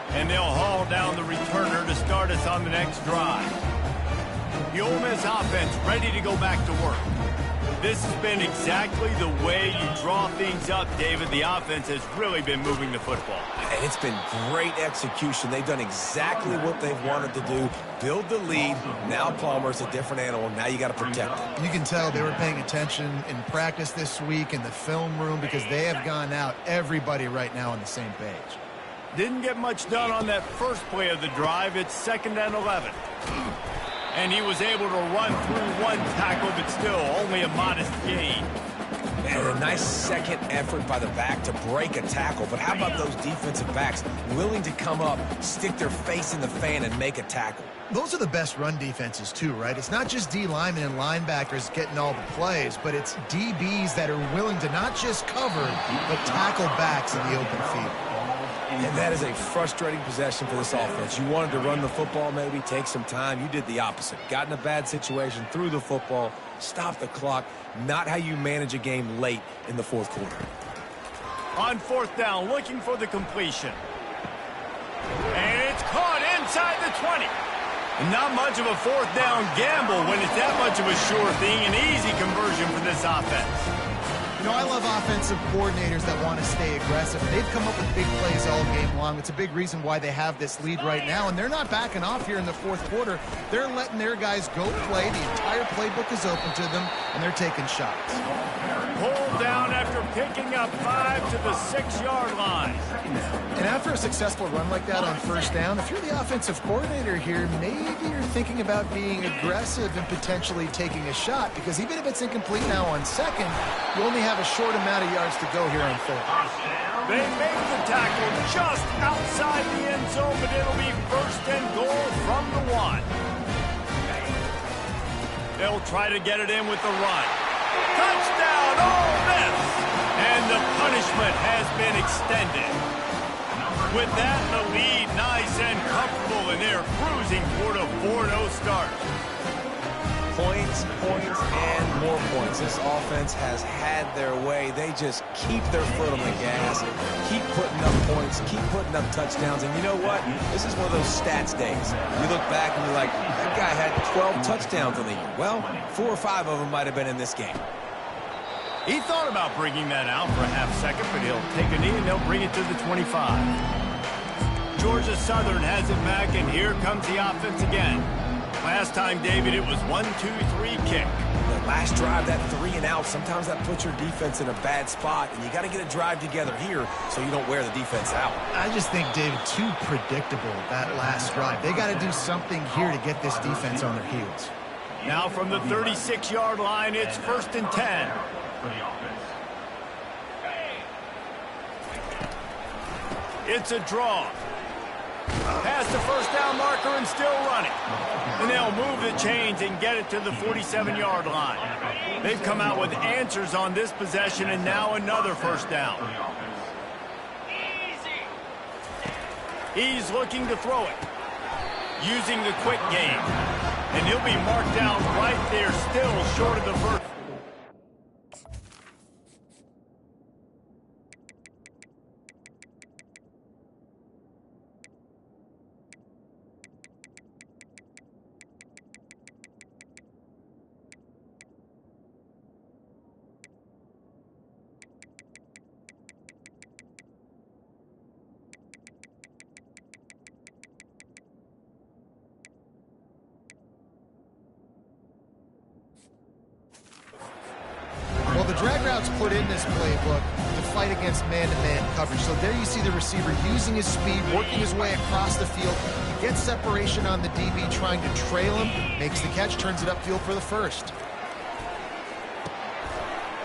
And they'll haul down the returner to start us on the next drive. The Ole Miss offense ready to go back to work. This has been exactly the way you draw things up, David. The offense has really been moving the football. And it's been great execution. They've done exactly what they've wanted to do. Build the lead. Now Palmer's a different animal. Now you got to protect it. You can tell they were paying attention in practice this week in the film room because they have gone out, everybody right now on the same page. Didn't get much done on that first play of the drive. It's 2nd and 11. And he was able to run through one tackle, but still only a modest gain. And a nice second effort by the back to break a tackle. But how about those defensive backs willing to come up, stick their face in the fan, and make a tackle? Those are the best run defenses too, right? It's not just D linemen and linebackers getting all the plays, but it's DBs that are willing to not just cover, but tackle backs in the open field. And that is a frustrating possession for this offense. You wanted to run the football, maybe take some time. You did the opposite. Got in a bad situation, threw the football, stopped the clock. Not how you manage a game late in the 4th quarter. On 4th down, looking for the completion. And it's caught inside the 20. Not much of a 4th down gamble when it's that much of a sure thing. An easy conversion for this offense. You know, I love offensive coordinators that want to stay aggressive. They've come up with big plays all game long. It's a big reason why they have this lead right now, and they're not backing off here in the 4th quarter. They're letting their guys go play. The entire playbook is open to them, and they're taking shots. Pulled down after picking up 5 to the 6-yard line. And after a successful run like that on 1st down, if you're the offensive coordinator here, maybe you're thinking about being aggressive and potentially taking a shot, because even if it's incomplete now on 2nd, you only have a short amount of yards to go here on 3rd. They make the tackle just outside the end zone, but it'll be 1st and goal from the 1. They'll try to get it in with the run. Touchdown, Ole Miss! And the punishment has been extended. With that in the lead, nice and comfortable, and they're cruising toward a 4-0 start. Points, and more points. This offense has had their way. They just keep their foot on the gas, keep putting up points, keep putting up touchdowns. And you know what? This is one of those stats days. You look back and you're like, that guy had 12 touchdowns on the year. Well, 4 or 5 of them might have been in this game. He thought about bringing that out for a half second, but he'll take a knee and they'll bring it to the 25. Georgia Southern has it back, and here comes the offense again. Last time, David, it was 1-2-3 kick. The last drive, that 3 and out, sometimes that puts your defense in a bad spot, and you got to get a drive together here so you don't wear the defense out. I just think, David, too predictable, that last drive. They got to do something here to get this defense on their heels. Now from the 36-yard line, it's 1st and 10. It's a draw. Past the first down marker and still running. And they'll move the chains and get it to the 47-yard line. They've come out with answers on this possession, and now another first down. He's looking to throw it, using the quick game. And he'll be marked down right there, still short of the first. Well, the drag route's put in this playbook to fight against man-to-man coverage. So there you see the receiver using his speed, working his way across the field. He gets separation on the DB, trying to trail him, makes the catch, turns it upfield for the first.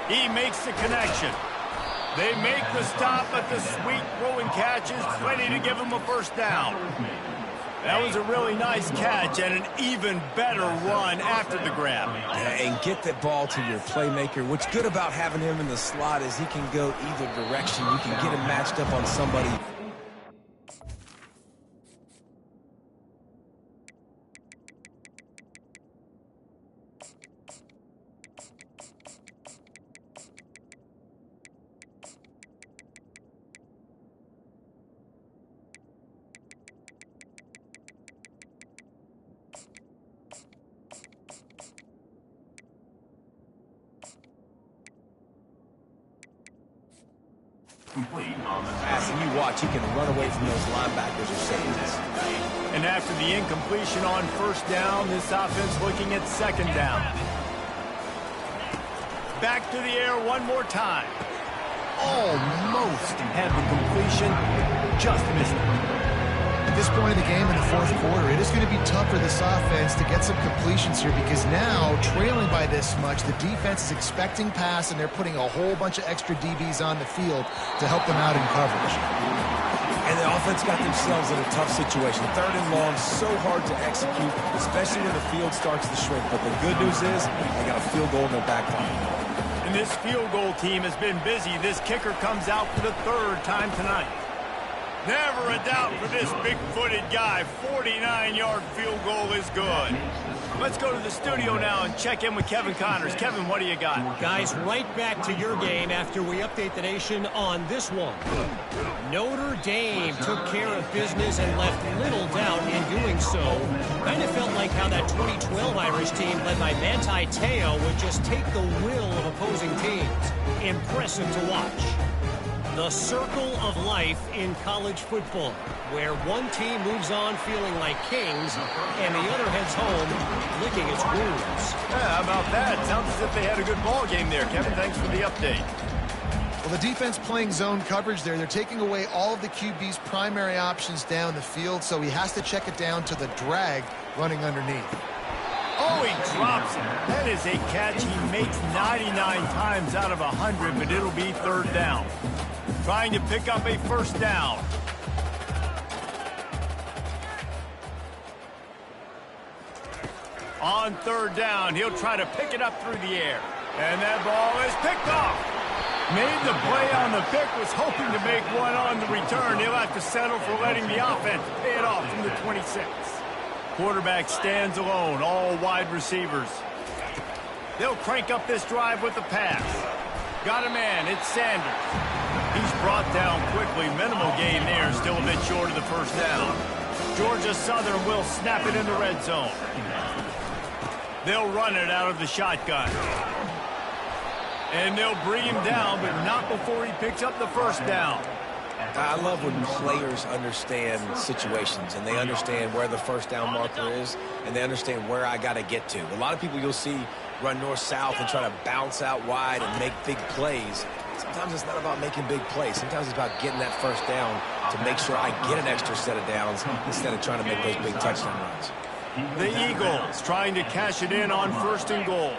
He makes the connection. They make the stop, but the sweet throwing catch is plenty to give him a first down. That was a really nice catch and an even better run after the grab. And get that ball to your playmaker. What's good about having him in the slot is he can go either direction. You can get him matched up on somebody. Complete on the Pass, and you watch, he can run away from those linebackers or safeties. And after the incompletion on first down, this offense looking at second down. Back to the air one more time. Almost had the completion, just missed it. At this point in the game in the fourth quarter, it is going to be tough for this offense to get some completions here because now, trailing by this much, the defense is expecting pass, and they're putting a whole bunch of extra DBs on the field to help them out in coverage. And the offense got themselves in a tough situation. Third and long, so hard to execute, especially when the field starts to shrink. But the good news is they got a field goal in their back pocket. And this field goal team has been busy. This kicker comes out for the third time tonight. Never a doubt for this big-footed guy. 49-yard field goal is good. Let's go to the studio now and check in with Kevin Connors. Kevin, what do you got? Guys, right back to your game after we update the nation on this one. Notre Dame took care of business and left little doubt in doing so. Kind of felt like how that 2012 Irish team led by Manti Te'o would just take the will of opposing teams. Impressive to watch. The circle of life in college football, where one team moves on feeling like kings and the other heads home licking its wounds. Yeah, how about that? Sounds as if they had a good ball game there. Kevin, thanks for the update. Well, the defense playing zone coverage there. They're taking away all of the QB's primary options down the field, so he has to check it down to the drag running underneath. Oh, he drops it. That is a catch he makes 99 times out of 100, but it'll be third down. Trying to pick up a first down. On third down, he'll try to pick it up through the air. And that ball is picked off. Made the play on the pick, was hoping to make one on the return. He'll have to settle for letting the offense pay it off from the 26. Quarterback stands alone, all wide receivers. They'll crank up this drive with the pass. Got a man, it's Sanders. He's brought down quickly. Minimal gain there, still a bit short of the first down. Georgia Southern will snap it in the red zone. They'll run it out of the shotgun. And they'll bring him down, but not before he picks up the first down. I love when players understand situations and they understand where the first down marker is and they understand where I got to get to. A lot of people you'll see run north-south and try to bounce out wide and make big plays. Sometimes it's not about making big plays. Sometimes it's about getting that first down to make sure I get an extra set of downs instead of trying to make those big touchdown runs. The Eagles trying to cash it in on first and goal.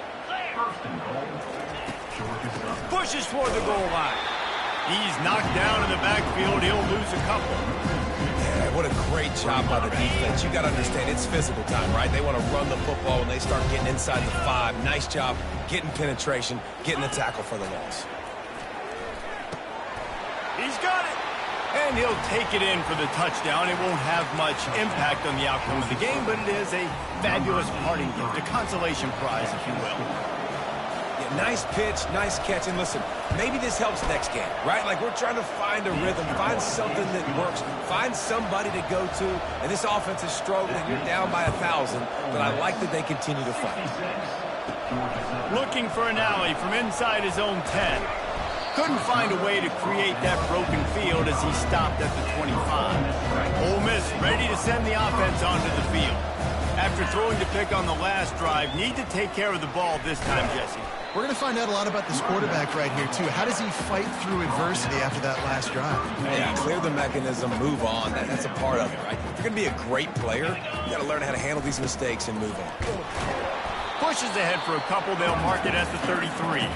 Pushes for the goal line. He's knocked down in the backfield. He'll lose a couple. Yeah, what a great job by the defense. You got to understand, it's physical time, right? They want to run the football when they start getting inside the 5. Nice job getting penetration, getting the tackle for the loss. He's got it. And he'll take it in for the touchdown. It won't have much impact on the outcome of the game, but it is a fabulous parting gift, a consolation prize, if you will. Nice pitch, nice catch, and listen, maybe this helps next game, right? Like, we're trying to find a rhythm, find something that works, find somebody to go to, and this offense is struggling. You're down by 1,000, but I like that they continue to fight. Looking for an alley from inside his own 10. Couldn't find a way to create that broken field as he stopped at the 25. Ole Miss ready to send the offense onto the field. After throwing the pick on the last drive, need to take care of the ball this time, Jesse. We're going to find out a lot about this quarterback right here, too. How does he fight through adversity after that last drive? Yeah, clear the mechanism, move on. That's a part of it, right? If you're going to be a great player, you got to learn how to handle these mistakes and move on. Pushes ahead for a couple. They'll mark it at the 33.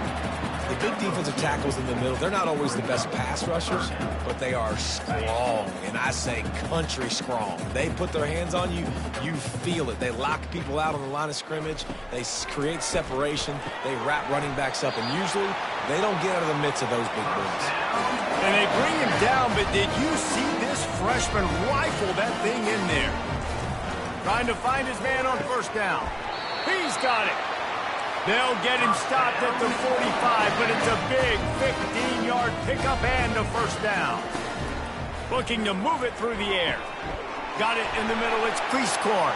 The big defensive tackles in the middle, they're not always the best pass rushers, but they are strong, and I say country strong. They put their hands on you, you feel it. They lock people out on the line of scrimmage. They create separation. They wrap running backs up, and usually they don't get out of the midst of those big boys. And they bring him down, but did you see this freshman rifle that thing in there? Trying to find his man on first down. He's got it. They'll get him stopped at the 45, but it's a big 15-yard pickup and a first down. Looking to move it through the air. Got it in the middle. It's Cleescore.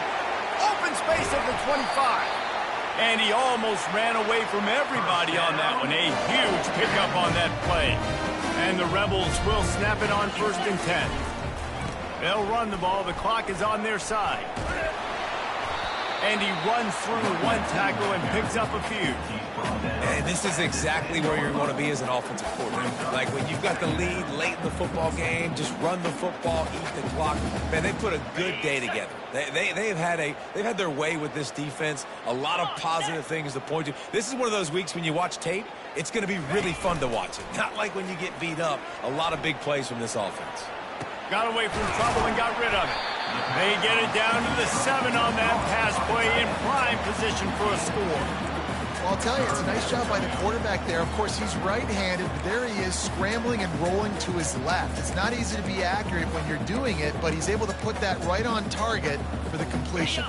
Open space at the 25. And he almost ran away from everybody on that one. A huge pickup on that play. And the Rebels will snap it on 1st and 10. They'll run the ball. The clock is on their side. And he runs through one tackle and picks up a few. And this is exactly where you want to be as an offensive coordinator. Like, when you've got the lead late in the football game, just run the football, eat the clock. Man, they put a good day together. They've had their way with this defense. A lot of positive things to point to. This is one of those weeks when you watch tape, it's going to be really fun to watch it. Not like when you get beat up. A lot of big plays from this offense. Got away from trouble and got rid of it. They get it down to the 7 on that pass play, in prime position for a score. Well, I'll tell you, it's a nice job by the quarterback there. Of course, he's right-handed, but there he is scrambling and rolling to his left. It's not easy to be accurate when you're doing it, but he's able to put that right on target for the completion.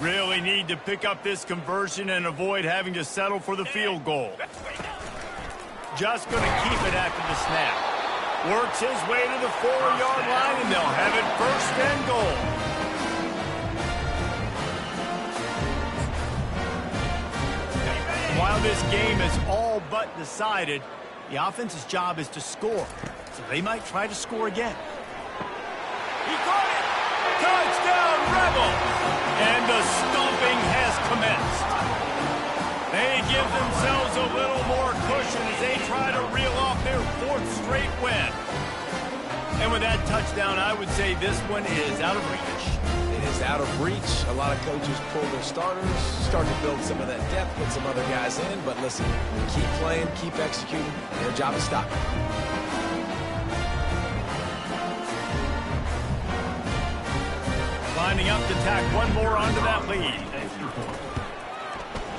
Really need to pick up this conversion and avoid having to settle for the field goal. Just going to keep it after the snap. Works his way to the 4-yard line, and they'll have it 1st and goal. While this game is all but decided, the offense's job is to score. So they might try to score again. He caught it! Touchdown, Rebel! And the stomping has commenced. They give themselves a little more cushion as they try to reel off their 4th straight win. And with that touchdown, I would say this one is out of reach. It is out of reach. A lot of coaches pull their starters, start to build some of that depth, put some other guys in. But listen, keep playing, keep executing. Their job is stop. Lining up to tack one more onto that lead.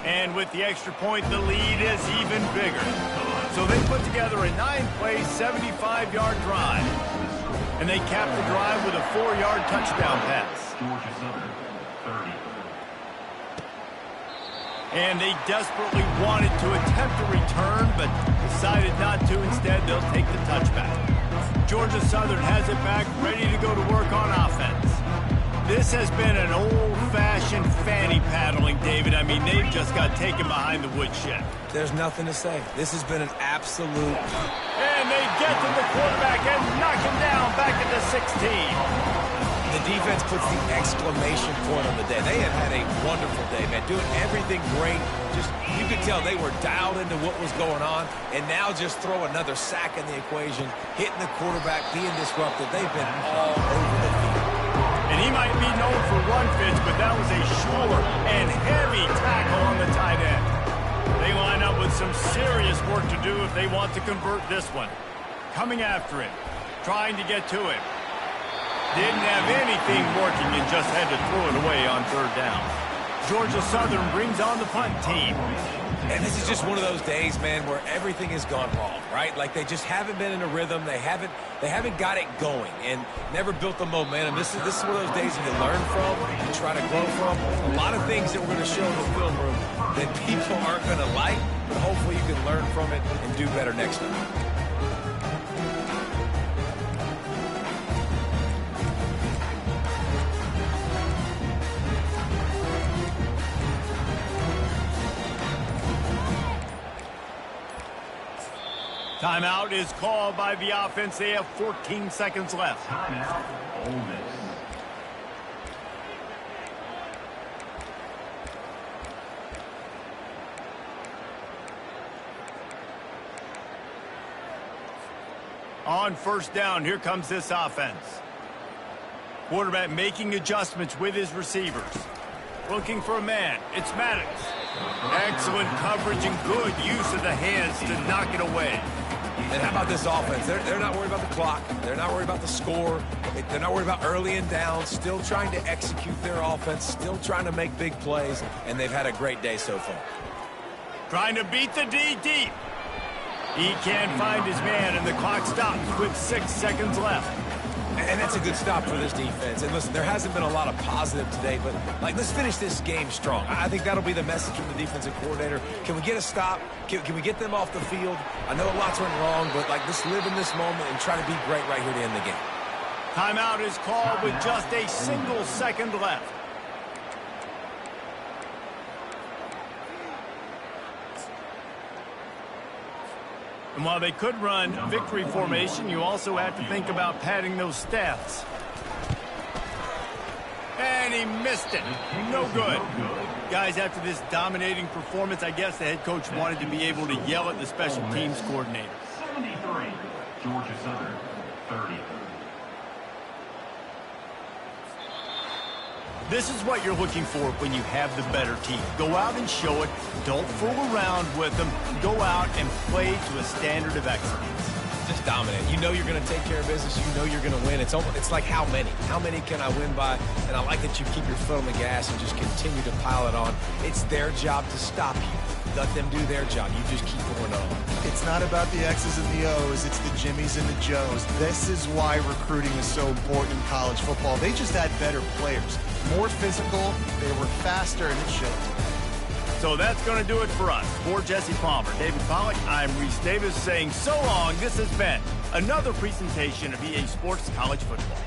And with the extra point, the lead is even bigger. So they put together a 9-play, 75-yard drive. And they cap the drive with a 4-yard touchdown pass. And they desperately wanted to attempt a return, but decided not to. Instead, they'll take the touchback. Georgia Southern has it back, ready to go to work on offense. This has been an old-fashioned fanny paddling, David. I mean, they've just got taken behind the woodshed. There's nothing to say. This has been an absolute... And they get to the quarterback and knock him down back at the 16. The defense puts the exclamation point on the day. They have had a wonderful day, man. Doing everything great. Just, you could tell they were dialed into what was going on. And now just throw another sack in the equation, hitting the quarterback, being disruptive. They've been all over the field. And he might be known for one pitch, but that was a sure and heavy tackle on the tight end. They line up with some serious work to do if they want to convert this one. Coming after him, trying to get to him. Didn't have anything working and just had to throw it away on third down. Georgia Southern brings on the punt team. And this is just one of those days, man, where everything has gone wrong, right? Like they just haven't been in a rhythm. They haven't got it going and never built the momentum. This is one of those days that you learn from, you try to grow from. A lot of things that we're going to show in the film room that people aren't going to like, but hopefully you can learn from it and do better next time. Timeout is called by the offense. They have 14 seconds left. Timeout, Ole Miss. On first down, here comes this offense. Quarterback making adjustments with his receivers. Looking for a man. It's Maddox. Excellent coverage and good use of the hands to knock it away. And how about this offense? They're not worried about the clock. They're not worried about the score. They're not worried about early and down. Still trying to execute their offense. Still trying to make big plays. And they've had a great day so far. Trying to beat the D deep. He can't find his man, and the clock stops with 6 seconds left. And that's a good stop for this defense. And listen, there hasn't been a lot of positive today, but let's finish this game strong. I think that'll be the message from the defensive coordinator. Can we get a stop? Can we get them off the field? I know lots went wrong, but let's live in this moment and try to be great right here to end the game. Timeout is called with just a single second left. And while they could run victory formation, you also have to think about padding those stats. And he missed it. No good. Guys, after this dominating performance, I guess the head coach wanted to be able to yell at the special teams coordinator. 73, Georgia Southern, 30. This is what you're looking for when you have the better team. Go out and show it. Don't fool around with them. Go out and play to a standard of excellence. Just dominate. You know you're going to take care of business. You know you're going to win. It's like how many? How many can I win by? And I like that you keep your foot on the gas and just continue to pile it on. It's their job to stop you. Let them do their job. You just keep going on. It's not about the X's and the O's. It's the Jimmies and the Joes. This is why recruiting is so important in college football. They just had better players. More physical. They were faster, and it showed. So that's going to do it for us. For Jesse Palmer, David Pollack, I'm Reese Davis saying so long. This has been another presentation of EA Sports College Football.